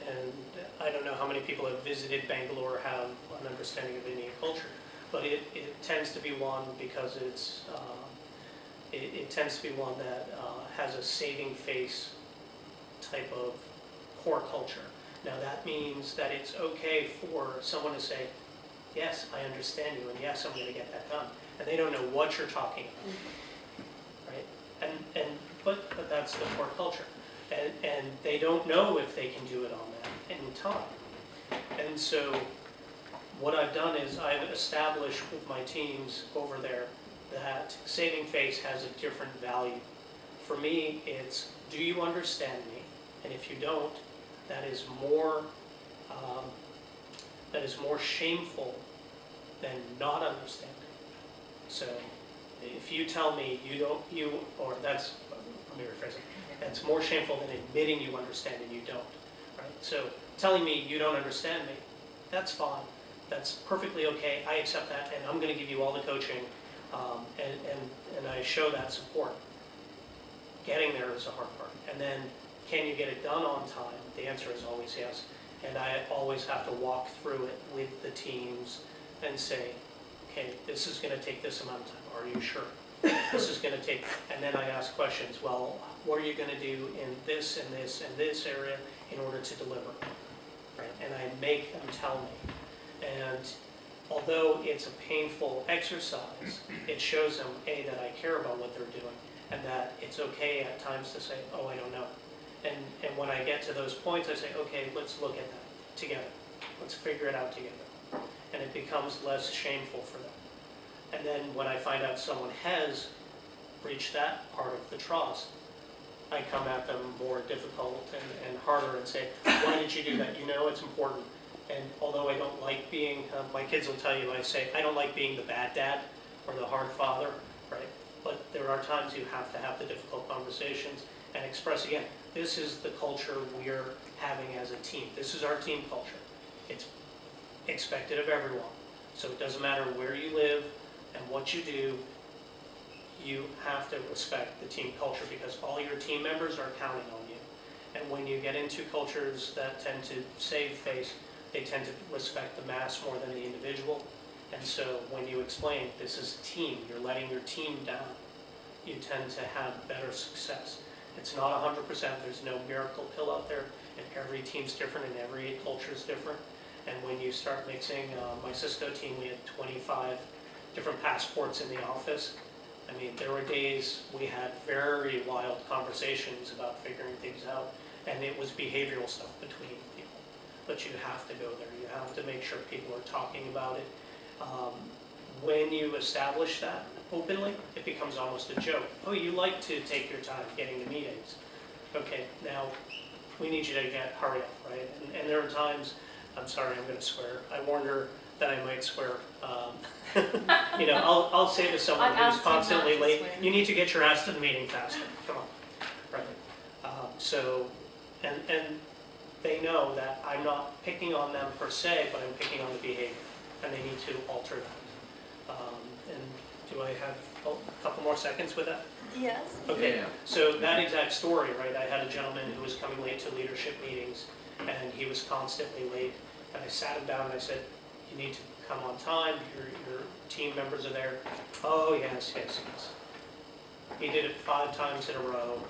Speaker 4: And I don't know how many people have visited Bangalore or have an understanding of Indian culture, but it tends to be one because it tends to be one that has a saving face type of core culture. Now that means that it's okay for someone to say, yes, I understand you, and yes, I'm going to get that done. And they don't know what you're talking about, right? But that's the core culture. And they don't know if they can do it on that in time. And so what I've done is I've established with my teams over there that saving face has a different value. For me, it's, do you understand me? And if you don't, that is more shameful than not understanding. So if you tell me let me rephrase it, that's more shameful than admitting you understand and you don't, right? So telling me you don't understand me, that's fine. That's perfectly okay. I accept that, and I'm going to give you all the coaching, and I show that support. Getting there is the hard part. And then, can you get it done on time? The answer is always yes. And I always have to walk through it with the teams and say, okay, this is going to take this amount of time. Are you sure? This is going to take, and then I ask questions. Well, what are you going to do in this and this and this area in order to deliver? Right? And I make them tell me. And although it's a painful exercise, it shows them, A, that I care about what they're doing, and that it's okay at times to say, oh, I don't know. And when I get to those points, I say, okay, let's look at that together. Let's figure it out together. And it becomes less shameful for them. And then when I find out someone has reached that part of the trust, I come at them more difficult and harder and say, why did you do that? You know it's important. And although I don't like being, my kids will tell you, I say, I don't like being the bad dad or the hard father, right? But there are times you have to have the difficult conversations and express, again, this is the culture we're having as a team. This is our team culture. It's expected of everyone. So it doesn't matter where you live and what you do, you have to respect the team culture because all your team members are counting on you. And when you get into cultures that tend to save face, they tend to respect the mass more than the individual. And so when you explain this is a team, you're letting your team down, you tend to have better success. It's not 100%, there's no miracle pill out there, and every team's different and every culture is different. And when you start mixing, my Cisco team, we had 25 different passports in the office. I mean, there were days we had very wild conversations about figuring things out, and it was behavioral stuff between people. But you have to go there. You have to make sure people are talking about it. When you establish that openly, it becomes almost a joke. Oh, you like to take your time getting the meetings. Okay, now we need you to hurry up, right? And there are times, I'm sorry, I'm going to swear. I warned her that I might swear. You know, I'll say to someone
Speaker 2: I'll
Speaker 4: who's
Speaker 2: ask you not
Speaker 4: constantly
Speaker 2: to
Speaker 4: late,
Speaker 2: swear.
Speaker 4: you need to get your ass to the meeting faster. Come on, right? So, and they know that I'm not picking on them per se, but I'm picking on the behavior, and they need to alter that. And do I have a couple more seconds with that?
Speaker 2: Yes.
Speaker 4: Okay,
Speaker 1: Yeah.
Speaker 4: so that exact story, right? I had a gentleman who was coming late to leadership meetings, and he was constantly late. And I sat him down and I said, you need to come on time, your team members are there. Oh, yes. He did it 5 times in a row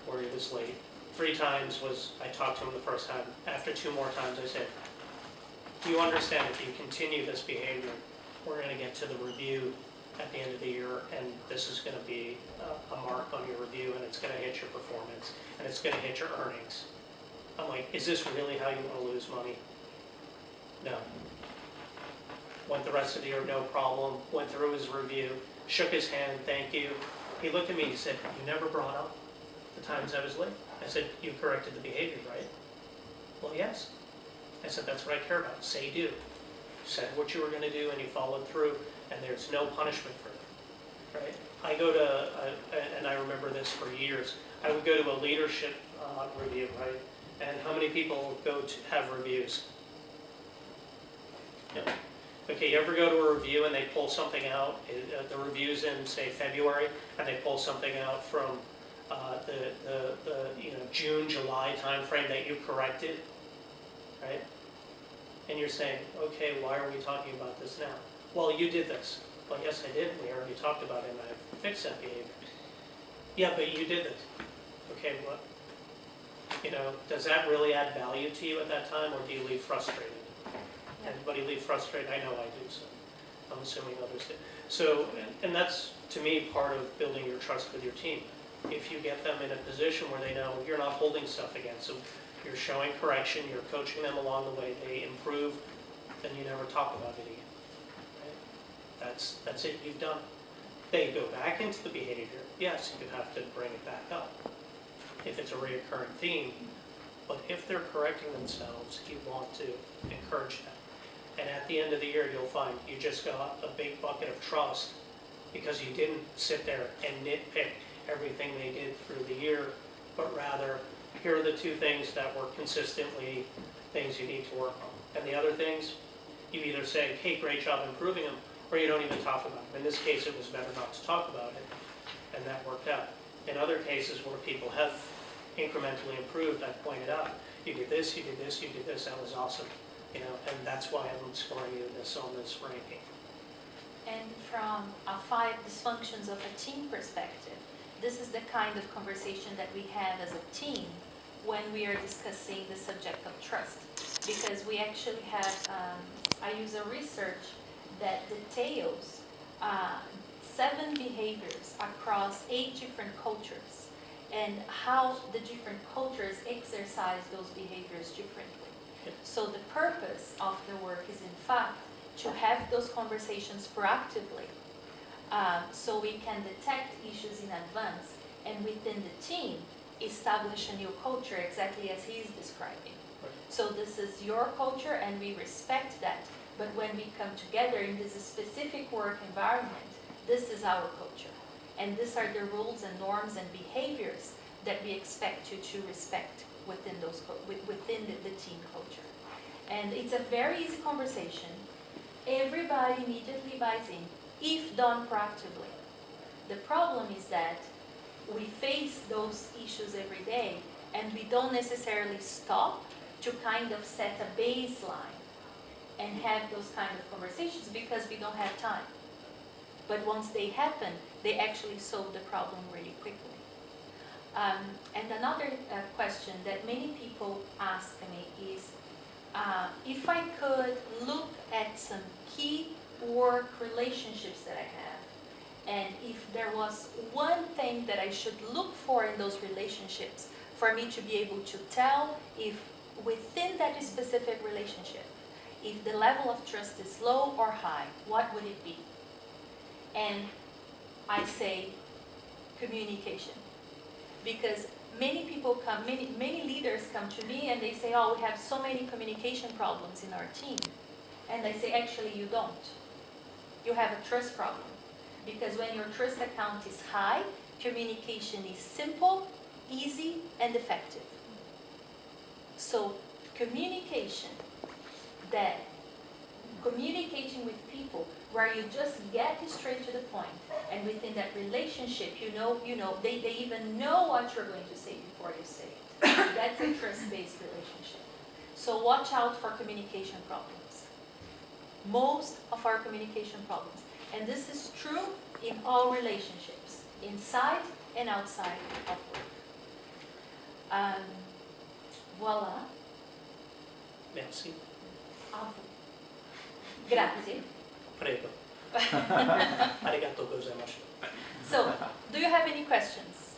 Speaker 4: where he was late. 3 times was, I talked to him the first time. After 2 more times I said, do you understand if you continue this behavior, we're going to get to the review at the end of the year, and this is going to be a mark on your review, and it's going to hit your performance, and it's going to hit your earnings. I'm like, is this really how you want to lose money? No. Went the rest of the year, no problem. Went through his review, shook his hand, thank you. He looked at me, he said, you never brought up the times I was late. I said, you corrected the behavior, right? Well, yes. I said, that's what I care about. Say do. You said what you were going to do and you followed through, and there's no punishment for that. right? I go to, and I remember this for years, I would go to a leadership review, right? And how many people go to have reviews? Yeah. Okay, you ever go to a review and they pull something out, the review's in, say, February, and they pull something out from the June, July timeframe that you corrected, right? And you're saying, okay, why are we talking about this now? Well, you did this. Well, yes, I did. We already talked about it, and I fixed that behavior. Yeah, but you did this. Okay, what? Does that really add value to you at that time, or do you leave frustrated?
Speaker 2: Yeah.
Speaker 4: Anybody leave frustrated? I know I do, so I'm assuming others do. So, and that's, to me, part of building your trust with your team. If you get them in a position where they know you're not holding stuff against them, you're showing correction, you're coaching them along the way, they improve, then you never talk about it again. Right? That's it, you've done. They go back into the behavior. Yes, you have to bring it back up if it's a reoccurring theme. But if they're correcting themselves, you want to encourage them. And at the end of the year, you'll find you just got a big bucket of trust because you didn't sit there and nitpick everything they did through the year, but rather, here are the two things that were consistently things you need to work on. And the other things, you either say, hey, great job improving them, or you don't even talk about them. In this case, it was better not to talk about it, and that worked out. In other cases where people have incrementally improved, I pointed out, you did this, you did this, you did this, that was awesome. And that's why I'm scoring you this on this ranking.
Speaker 2: And from a 5 dysfunctions of a team perspective, this is the kind of conversation that we have as a team when we are discussing the subject of trust. Because we actually have, I use a research that details 7 behaviors across 8 different cultures and how the different cultures exercise those behaviors differently. So the purpose of the work is in fact to have those conversations proactively so we can detect issues in advance and within the team establish a new culture exactly as he's describing.
Speaker 4: Right.
Speaker 2: So this is your culture and we respect that, but when we come together in this specific work environment, this is our culture. And these are the rules and norms and behaviors that we expect you to respect within the team culture. And it's a very easy conversation. Everybody immediately buys in, if done proactively. The problem is that we face those issues every day and we don't necessarily stop to kind of set a baseline and have those kind of conversations because we don't have time. But once they happen, they actually solve the problem really quickly. And another question that many people ask me is, if I could look at some key work relationships that I have, and if there was one thing that I should look for in those relationships for me to be able to tell if within that specific relationship, if the level of trust is low or high, what would it be? And I say communication. Because many people come, many leaders come to me and they say, oh, we have so many communication problems in our team. And I say, actually, you don't. You have a trust problem. Because when your trust account is high, communication is simple, easy, and effective. So communication with people where you just get straight to the point, and within that relationship, they even know what you're going to say before you say it. That's a trust-based relationship. So watch out for communication problems. Most of our communication problems, and this is true in all relationships, inside and outside of work. Voila.
Speaker 4: Merci.
Speaker 2: A vous. Grazie.
Speaker 4: Prego. Arigatou gozaimasu.
Speaker 2: So, do you have any questions?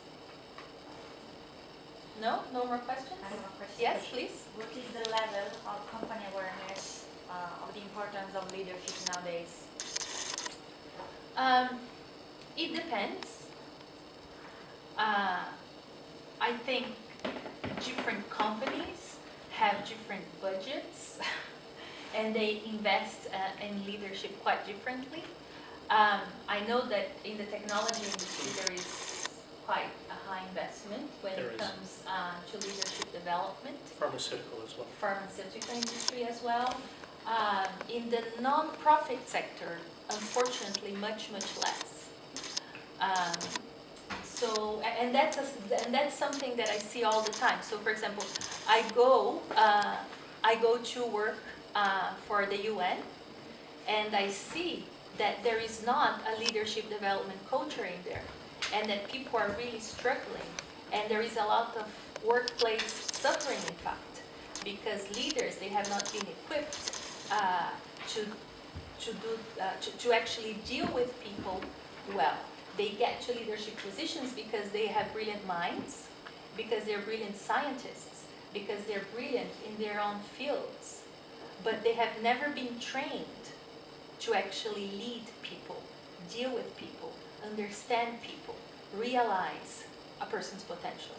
Speaker 2: No? No more questions?
Speaker 5: I have a question.
Speaker 2: Yes, please.
Speaker 5: What is the level of company awareness of the importance of leadership nowadays?
Speaker 2: It depends. I think different companies have different budgets and they invest in leadership quite differently. I know that in the technology industry there is quite a high investment when
Speaker 4: There
Speaker 2: it
Speaker 4: is.
Speaker 2: comes to leadership development.
Speaker 4: Pharmaceutical as well.
Speaker 2: Pharmaceutical industry as well. In the non-profit sector, unfortunately, much less. And that's something that I see all the time. So, for example, I go to work for the UN, and I see that there is not a leadership development culture in there, and that people are really struggling, and there is a lot of workplace suffering, in fact, because leaders, they have not been equipped to actually deal with people well. They get to leadership positions because they have brilliant minds, because they're brilliant scientists, because they're brilliant in their own fields, but they have never been trained to actually lead people, deal with people, understand people, realize a person's potential.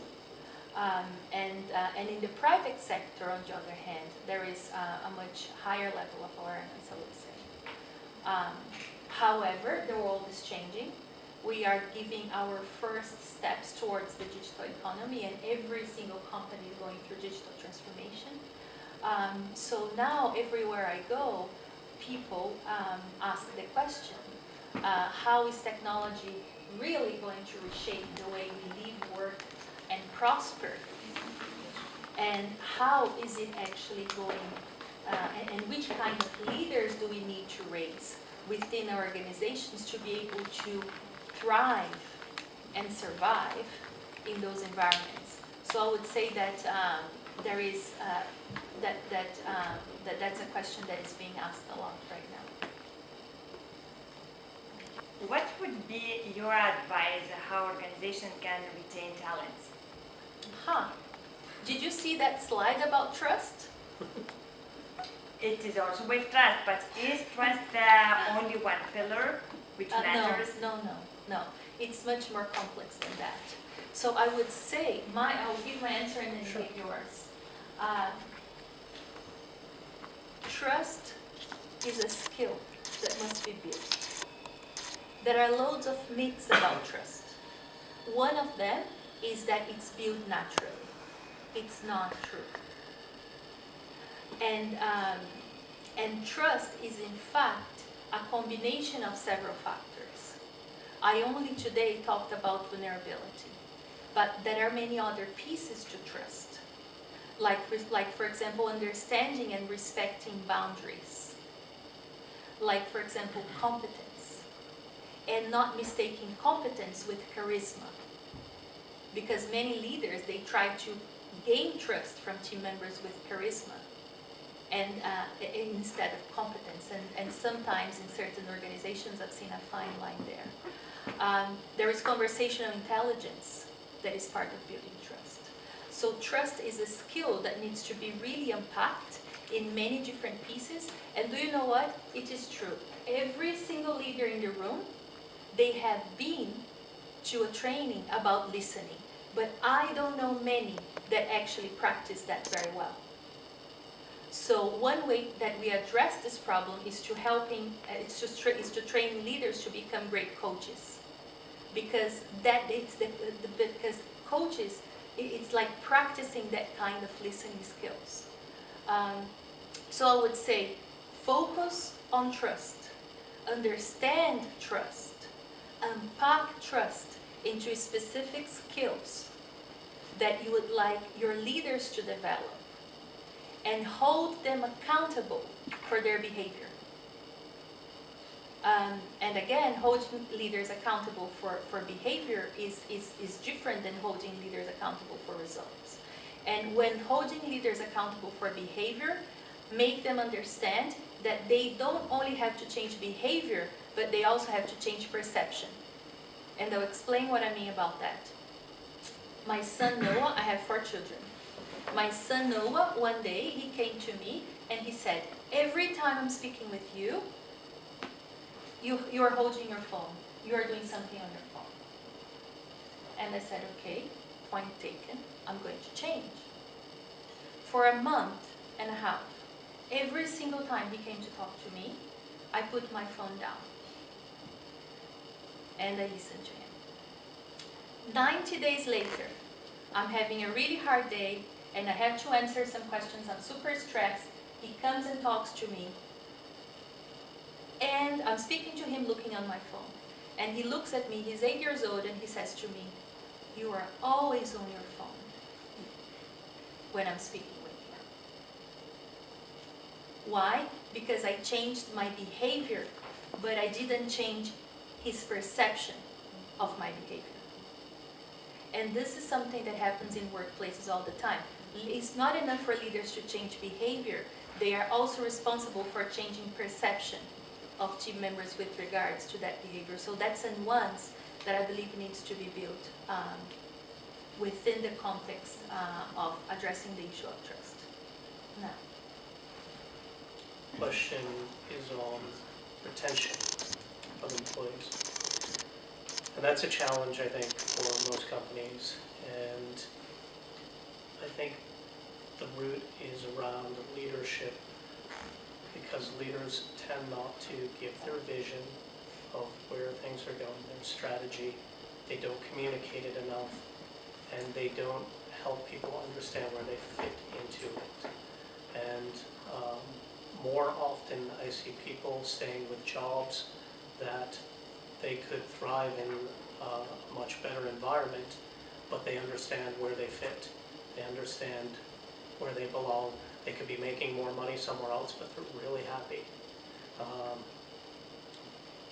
Speaker 2: And in the private sector, on the other hand, there is a much higher level of awareness, I would say. However, the world is changing. We are giving our first steps towards the digital economy, and every single company is going through digital transformation. So now, everywhere I go, people ask the question, how is technology really going to reshape the way we live, work, and prosper? And how is it actually going, and which kind of leaders do we need to raise within our organizations to be able to thrive and survive in those environments? So I would say that there is that's a question that is being asked a lot right now.
Speaker 7: What would be your advice how organization can retain talents?
Speaker 2: Did you see that slide about trust?
Speaker 7: It is also with trust, but is trust only one pillar which matters?
Speaker 2: No. It's much more complex than that. So I would say, I'll give my answer and then you give yours. Trust is a skill that must be built. There are loads of myths about trust. One of them is that it's built naturally. It's not true. And trust is in fact a combination of several factors. I only today talked about vulnerability, but there are many other pieces to trust. Like for example, understanding and respecting boundaries. Like for example, competence. And not mistaking competence with charisma. Because many leaders, they try to gain trust from team members with charisma and instead of competence. And sometimes in certain organizations, I've seen a fine line there. There is conversational intelligence that is part of building trust. So trust is a skill that needs to be really unpacked in many different pieces. And do you know what? It is true. Every single leader in the room, they have been to a training about listening. But I don't know many that actually practice that very well. So one way that we address this problem is to train leaders to become great coaches, because because coaches, it's like practicing that kind of listening skills. So I would say, focus on trust, understand trust, unpack trust into specific skills that you would like your leaders to develop, and hold them accountable for their behavior. And again, holding leaders accountable for behavior is different than holding leaders accountable for results. And when holding leaders accountable for behavior, make them understand that they don't only have to change behavior, but they also have to change perception. And I'll explain what I mean about that. My son Noah, I have 4 children. My son Noah, one day, he came to me and he said, every time I'm speaking with you, you are holding your phone. You are doing something on your phone. And I said, okay, point taken. I'm going to change. For a month and a half, every single time he came to talk to me, I put my phone down. and I listened to him. 90 days later, I'm having a really hard day and I have to answer some questions. I'm super stressed. He comes and talks to me. And I'm speaking to him looking on my phone. And he looks at me, he's 8 years old, and he says to me, "You are always on your phone," when I'm speaking with you. Why? Because I changed my behavior, but I didn't change his perception of my behavior. And this is something that happens in workplaces all the time. It's not enough for leaders to change behavior. They are also responsible for changing perception of team members with regards to that behavior. So that's a nuance that I believe needs to be built within the context of addressing the issue of trust. Now,
Speaker 4: Question is on retention of employees. And that's a challenge, I think, for most companies. And I think the root is around leadership, because leaders tend not to give their vision of where things are going, their strategy. They don't communicate it enough, and they don't help people understand where they fit into it. And more often I see people staying with jobs that they could thrive in a much better environment, but they understand where they fit. They understand where they belong. They could be making more money somewhere else, but they're really happy.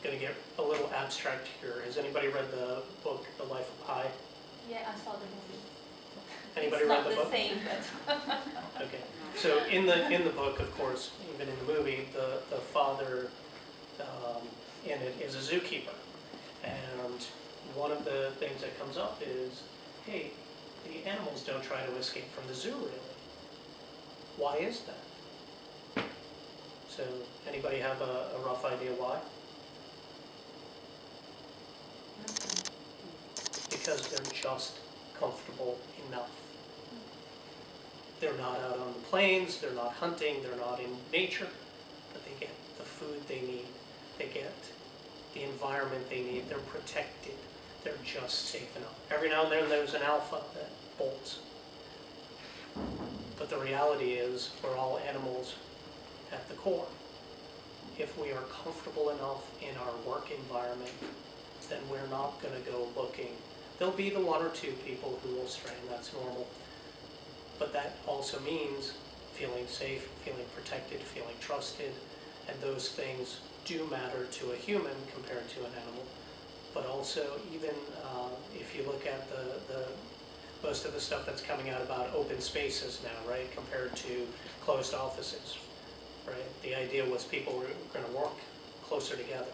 Speaker 4: Going to get a little abstract here. Has anybody read the book, The Life of Pi?
Speaker 2: yeah, I saw the movie.
Speaker 4: Anybody
Speaker 2: It's
Speaker 4: read
Speaker 2: not
Speaker 4: the book?
Speaker 2: the same, but
Speaker 4: Okay. So in the book, of course, even in the movie, the father in it is a zookeeper. And one of the things that comes up is, hey, the animals don't try to escape from the zoo, really. Why is that? So anybody have a rough idea why? Because they're just comfortable enough. They're not out on the plains, they're not hunting, they're not in nature, but they get the food they need, they get the environment they need, they're protected, they're just safe enough. Every now and then there's an alpha that bolts. But the reality is we're all animals at the core. If we are comfortable enough in our work environment, then we're not going to go looking. There'll be the one or two people who will stray, and that's normal. But that also means feeling safe, feeling protected, feeling trusted, and those things do matter to a human compared to an animal. But also, even if you look at the most of the stuff that's coming out about open spaces now, right, compared to closed offices, right? The idea was people were going to work closer together,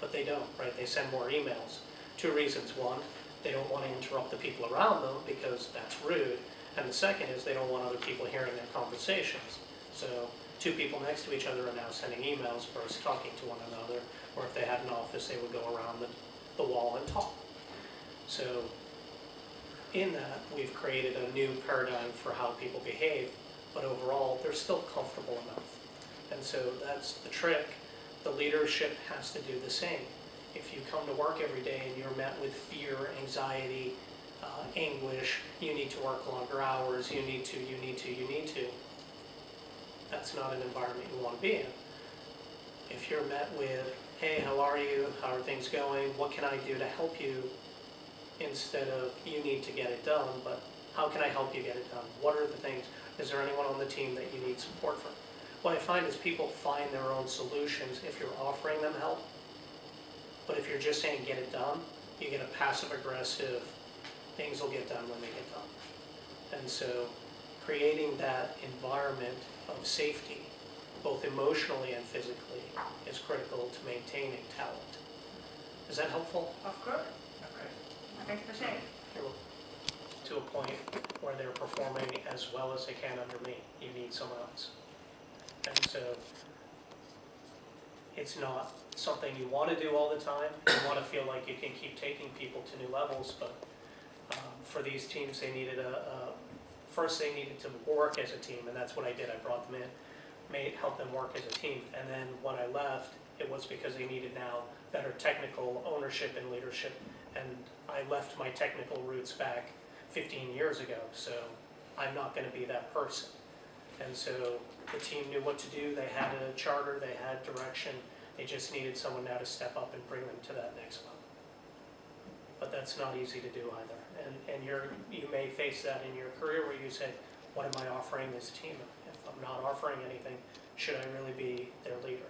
Speaker 4: but they don't, right? They send more emails. Two reasons. One, they don't want to interrupt the people around them because that's rude. And the second is they don't want other people hearing their conversations. So two people next to each other are now sending emails versus talking to one another, or if they had an office, they would go around the wall and talk. So in that, we've created a new paradigm for how people behave, but overall, they're still comfortable enough. And so that's the trick. The leadership has to do the same. If you come to work every day and you're met with fear, anxiety, anguish, you need to work longer hours, you need to, that's not an environment you want to be in. If you're met with, hey, how are you? How are things going? What can I do to help you? Instead of, you need to get it done, but how can I help you get it done? What are the things? Is there anyone on the team that you need support from? What I find is people find their own solutions if you're offering them help. But if you're just saying get it done, you get a passive-aggressive, things will get done when they get done. And so creating that environment of safety, both emotionally and physically, is critical to maintaining talent. Is that helpful?
Speaker 7: Of course. Thanks for sharing.
Speaker 4: To a point where they're performing as well as they can under me. You need someone else. And so it's not something you want to do all the time. You want to feel like you can keep taking people to new levels, but for these teams, they needed first they needed to work as a team, and that's what I did. I brought them in, helped them work as a team, and then when I left, It was because they needed now better technical ownership and leadership. And I left my technical roots back 15 years ago, so I'm not going to be that person. And so the team knew what to do. They had a charter, they had direction. They just needed someone now to step up and bring them to that next level. But that's not easy to do either. And you may face that in your career where you say, what am I offering this team? If I'm not offering anything, should I really be their leader?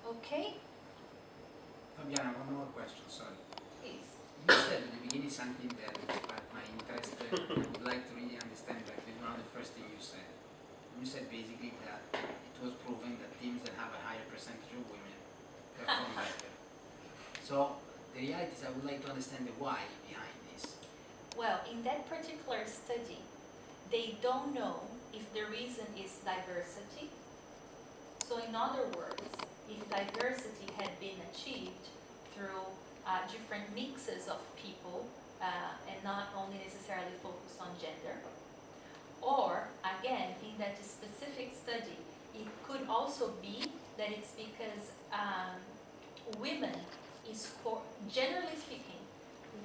Speaker 2: Okay,
Speaker 8: Fabiana, one more question, sorry.
Speaker 2: please.
Speaker 8: You said at the beginning something that sparked my interest. I would like to really understand better. It's one of the first things you said. You said basically that it was proven that teams that have a higher percentage of women perform better. So the reality is I would like to understand the why behind this.
Speaker 2: Well, in that particular study, they don't know if the reason is diversity. So in other words, if diversity had been achieved through different mixes of people and not only necessarily focused on gender, or again, in that specific study, it could also be that it's because women generally speaking,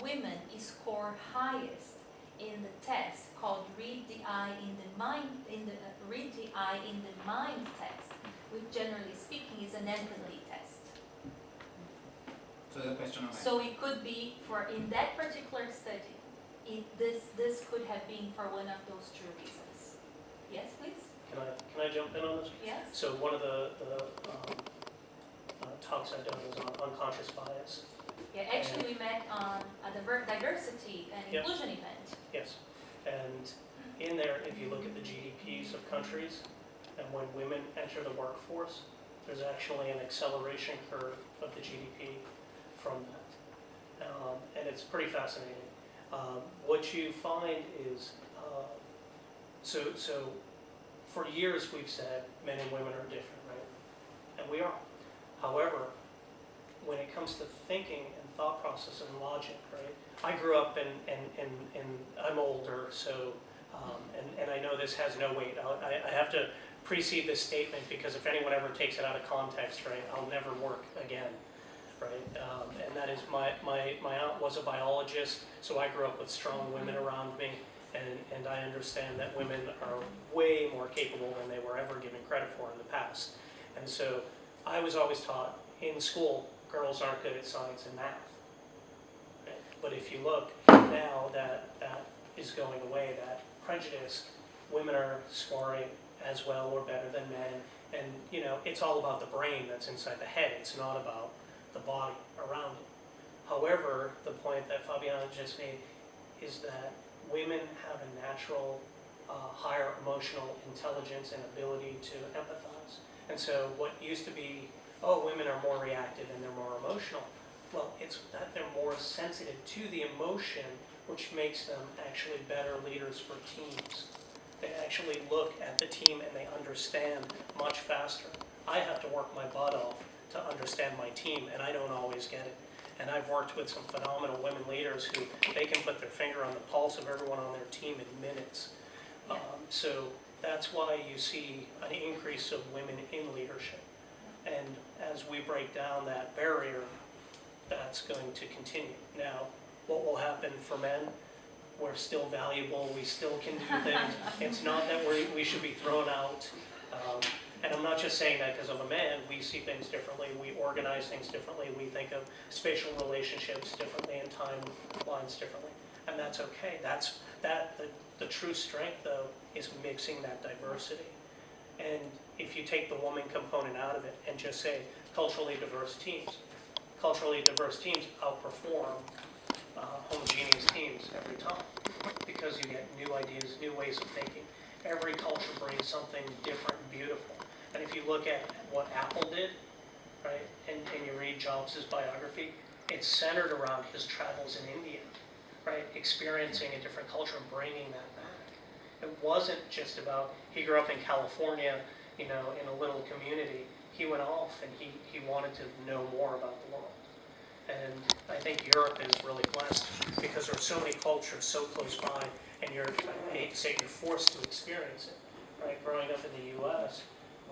Speaker 2: women score highest in the test called Read the Eye in the Mind test, which generally speaking is an empathy test.
Speaker 8: So the question of
Speaker 2: So it could be in that particular study, this could have been for one of those two reasons. Yes, please?
Speaker 4: Can I jump in on this?
Speaker 2: Yes?
Speaker 4: So one of the talks I've done is on unconscious bias.
Speaker 2: Yeah, actually we met on a diversity and
Speaker 4: Yep.
Speaker 2: inclusion event.
Speaker 4: Yes. And in there, if you look at the GDPs of countries, and when women enter the workforce, there's actually an acceleration curve of the GDP from that. And it's pretty fascinating. What you find is, so for years we've said men and women are different, right? And we are. However, when it comes to thinking and thought process and logic, right? I grew up and I'm older, so, and I know this has no weight. I have to precede this statement because if anyone ever takes it out of context, right, I'll never work again, right? And that is my aunt was a biologist, so I grew up with strong women around me, and I understand that women are way more capable than they were ever given credit for in the past. And so I was always taught in school, girls aren't good at science and math. Right? But if you look now, that is going away, that prejudice, women are scoring as well or better than men. And you know, it's all about the brain that's inside the head. It's not about the body around it. However, the point that Fabiana just made is that women have a natural higher emotional intelligence and ability to empathize. And so what used to be, oh, women are more reactive and they're more emotional. Well, it's that they're more sensitive to the emotion, which makes them actually better leaders for teams. They actually look at the team and they understand much faster. I have to work my butt off to understand my team, and I don't always get it. And I've worked with some phenomenal women leaders who they can put their finger on the pulse of everyone on their team in minutes. So that's why you see an increase of women in leadership. And as we break down that barrier, that's going to continue. Now, what will happen for men? We're still valuable, we still can do things. It's not that we should be thrown out. And I'm not just saying that because I'm a man. We see things differently, we organize things differently, we think of spatial relationships differently and timelines differently. And that's okay. The true strength, though, is mixing that diversity. And if you take the woman component out of it and just say culturally diverse teams outperform homogeneous teams every time because you get new ideas, new ways of thinking. Every culture brings something different and beautiful. And if you look at what Apple did, right, and you read Jobs' biography, it's centered around his travels in India, right, experiencing a different culture and bringing that back. It wasn't just about, he grew up in California, you know, in a little community. He went off and he wanted to know more about the world. And I think Europe is really blessed because there are so many cultures so close by, and I hate to say you're forced to experience it, right? Growing up in the US,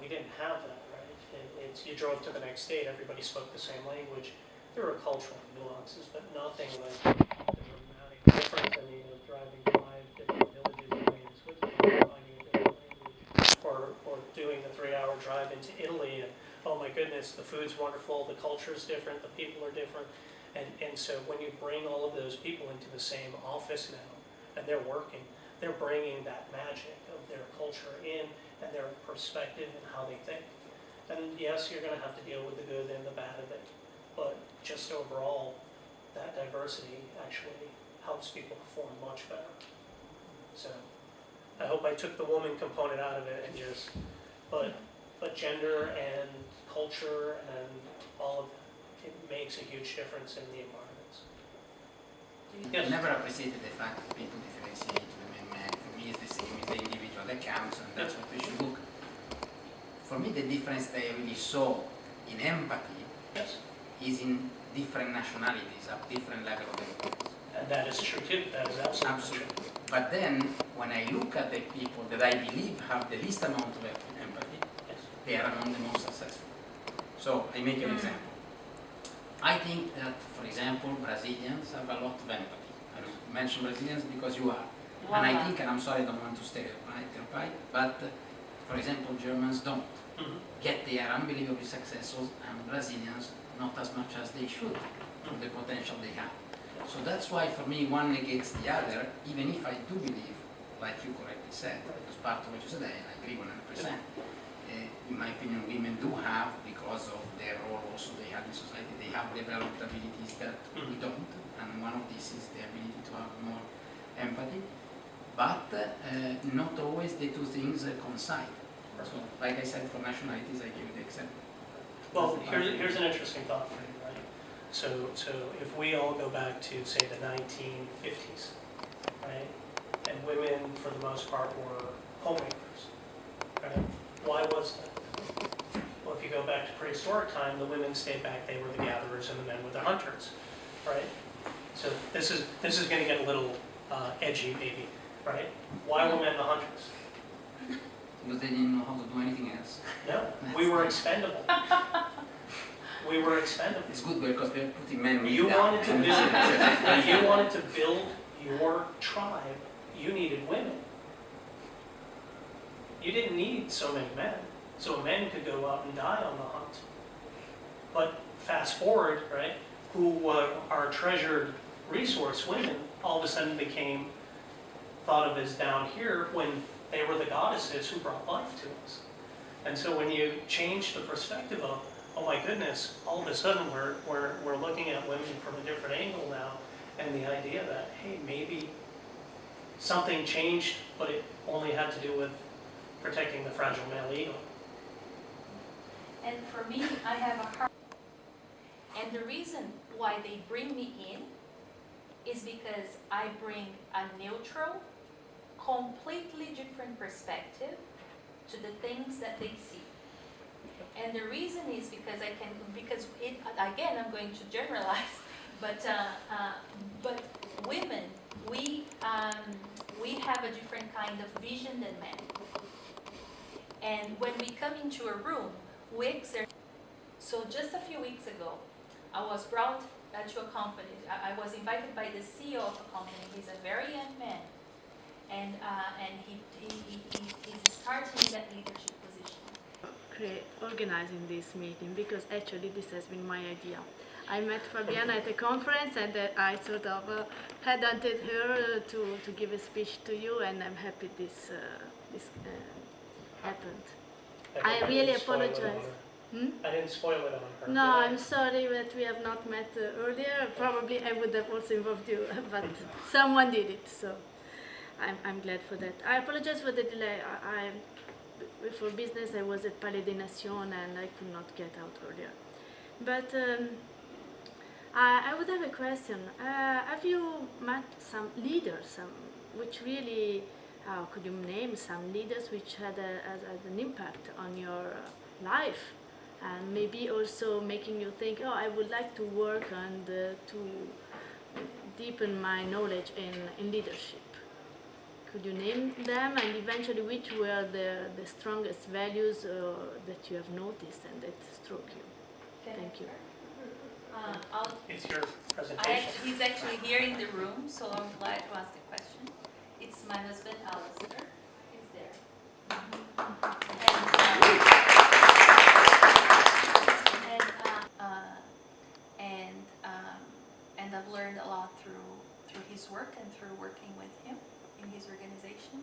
Speaker 4: we didn't have that, right? It's, you drove to the next state, everybody spoke the same language. There were cultural nuances, but nothing like dramatic different than, you know, driving 5 different villages away in Switzerland, finding a different language, or doing the 3-hour drive into Italy, and oh my goodness, the food's wonderful, the culture's different, the people are different. And so when you bring all of those people into the same office now, and they're working, they're bringing that magic of their culture in, and their perspective and how they think. And yes, you're going to have to deal with the good and the bad of it, but just overall, that diversity actually helps people perform much better. So I hope I took the woman component out of it and just, but gender and culture and all of that, it makes a huge difference in the environments.
Speaker 8: I never appreciated the fact that people differentiate women and men. For me, it's the same, it's the individual that counts, and that's what we should look. For me, the difference that I really saw in empathy
Speaker 4: Yes.
Speaker 8: is in different nationalities, at different level of empathy.
Speaker 4: And that is true too, that is absolutely
Speaker 8: Absolutely.
Speaker 4: true.
Speaker 8: But then, when I look at the people that I believe have the least amount of empathy,
Speaker 4: Yes.
Speaker 8: they are among the most successful. So, I make you an example. I think that, for example, Brazilians have a lot of empathy. I mention Brazilians because you are. And I think, and I'm sorry, I don't want to stereotype, but for example, Germans don't. Yet they are unbelievably successful, and Brazilians not as much as they should for the potential they have. So that's why for me one negates the other, even if I do believe, like you correctly said, as part of what you said, I agree 100%. In my opinion, women do have, because of their role also they have in society, they have developed abilities that we don't, and one of these is the ability to have more empathy, but not always the two things coincide. So, like I said, for nationalities, I give you the example.
Speaker 4: Well, here's an interesting thought for you, right? So if we all go back to, say, the 1950s, right? And women, for the most part, were homemakers, right? Why was that? Well, if you go back to prehistoric time, the women stayed back, they were the gatherers and the men were the hunters, right? So this is going to get a little edgy, maybe, right? Why were men the hunters?
Speaker 8: Because they didn't know how to do anything else.
Speaker 4: No, we were expendable. We were expendable.
Speaker 8: It's good because we're putting men
Speaker 4: You
Speaker 8: down.
Speaker 4: wanted to build, you wanted to build your tribe, you needed women. You didn't need so many men, so men could go out and die on the hunt. But fast forward, right, who were our treasured resource, women, all of a sudden became thought of as down here when they were the goddesses who brought life to us. And so when you change the perspective of, oh my goodness, all of a sudden we're looking at women from a different angle now, and the idea that, hey, maybe something changed, but it only had to do with protecting the fragile male ego.
Speaker 2: And for me, I have a hard. And the reason why they bring me in is because I bring a neutral, completely different perspective to the things that they see. And the reason is because again, I'm going to generalize, but women, we have a different kind of vision than men. And when we come into a room, we exert. So just a few weeks ago, I was brought to a company. I was invited by the CEO of a company. He's a very young man, and he's starting that leadership position.
Speaker 9: Organizing this meeting, because actually this has been my idea. I met Fabiana at a conference, and I sort of headhunted her to give a speech to you, and I'm happy this happened. I really apologize.
Speaker 4: I didn't spoil it on her.
Speaker 9: No, I'm sorry that we have not met earlier. Probably I would have also involved you, but someone did it, so I'm glad for that. I apologize for the delay. For business, I was at Palais des Nations and I could not get out earlier. But I would have a question. Have you met some leaders, which really, could you name some leaders which had an impact on your life? And maybe also making you think, oh, I would like to work and to deepen my knowledge in leadership. could you name them, and eventually which were the strongest values that you have noticed and that struck you? Thank you.
Speaker 4: It's your presentation.
Speaker 2: He's actually here in the room, so I'm glad to ask the question. It's my husband, Alistair. He's there. And I've learned a lot through his work and through working with him in his organization.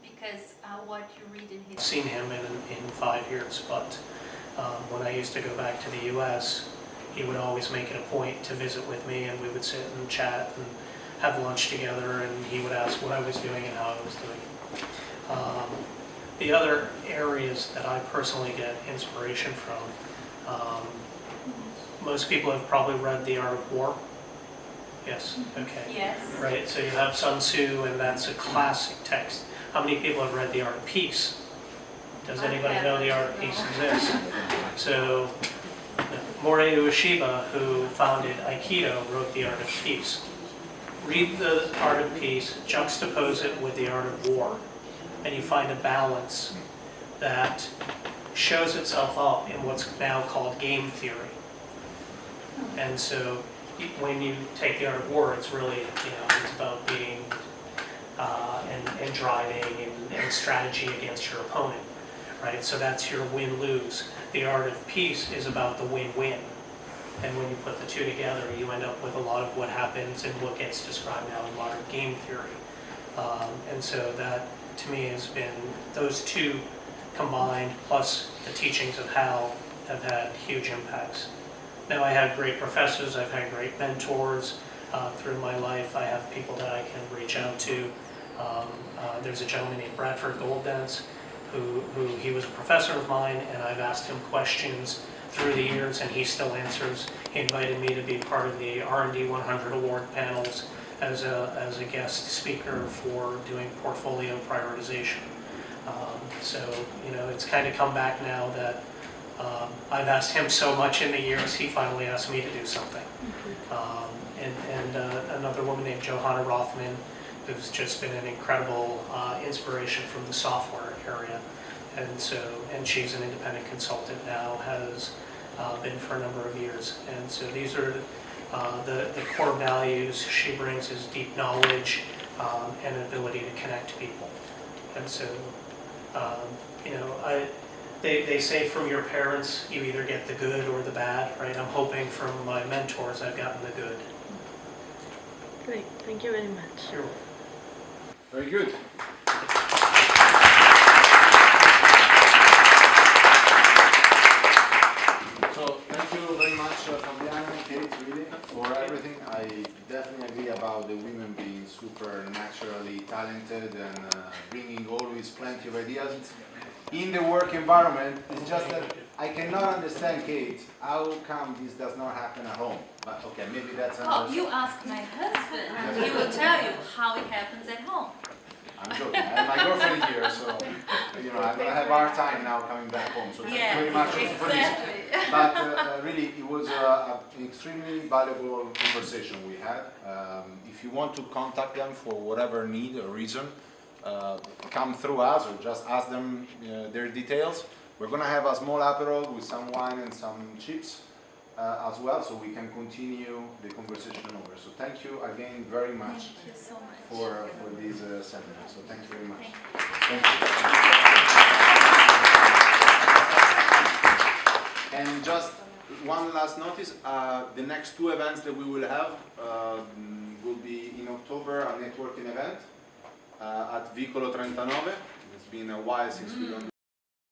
Speaker 2: Because what you read in his...
Speaker 4: I've seen him in 5 years, but when I used to go back to the U.S., he would always make it a point to visit with me, and we would sit and chat and have lunch together, and he would ask what I was doing and how I was doing. The other areas that I personally get inspiration from, most people have probably read The Art of War. Yes, okay.
Speaker 2: Yes.
Speaker 4: Right, so you have Sun Tzu, and that's a classic text. How many people have read The Art of Peace? Does anybody know The Art of Peace exists? So, Morihei Ueshiba, who founded Aikido, wrote The Art of Peace. Read The Art of Peace, juxtapose it with The Art of War, and you find a balance that shows itself up in what's now called game theory. And so when you take The Art of War, it's really, it's about being and driving and strategy against your opponent, right? So that's your win-lose. The Art of Peace is about the win-win. And when you put the two together, you end up with a lot of what happens and what gets described now in modern game theory. And so that, to me, has been, those two combined, plus the teachings of Hal, have had huge impacts. Now, I had great professors, I've had great mentors through my life. I have people that I can reach out to. There's a gentleman named Bradford Golddance, who he was a professor of mine, and I've asked him questions through the years, and he still answers. He invited me to be part of the R&D 100 award panels as a guest speaker for doing portfolio prioritization. So, it's kind of come back now that I've asked him so much in the years, he finally asked me to do something. And another woman named Johanna Rothman, who's just been an incredible inspiration from the software area. And she's an independent consultant now, has been for a number of years. And so these are the core values she brings is deep knowledge and an ability to connect people. And so, they say from your parents, you either get the good or the bad, right? I'm hoping from my mentors, I've gotten the good.
Speaker 9: Great, thank you very much.
Speaker 4: You're welcome.
Speaker 1: Very good. So thank you very much, Fabiana and Kate, really, for everything. I definitely agree about the women being super naturally talented and bringing always plenty of ideas in the work environment. It's just that I cannot understand, Kate, how come this does not happen at home? But okay, maybe that's another...
Speaker 2: Well, you ask my husband, he will tell you how it happens at home.
Speaker 1: I'm joking. I have my girlfriend here, so I'm gonna have a hard time now coming back home. So thank you very much for this. But really, it was an extremely valuable conversation we had. If you want to contact them for whatever need or reason, come through us or just ask them their details. We're gonna have a small aperol with some wine and some chips as well, so we can continue the conversation over. So thank you again very much.
Speaker 2: Thank you so much.
Speaker 1: For this seminar. So thank you very much.
Speaker 2: Thank
Speaker 1: you. And just one last notice, the next two events that we will have will be in October, a networking event at Vicolo 39. It's been a while since we don't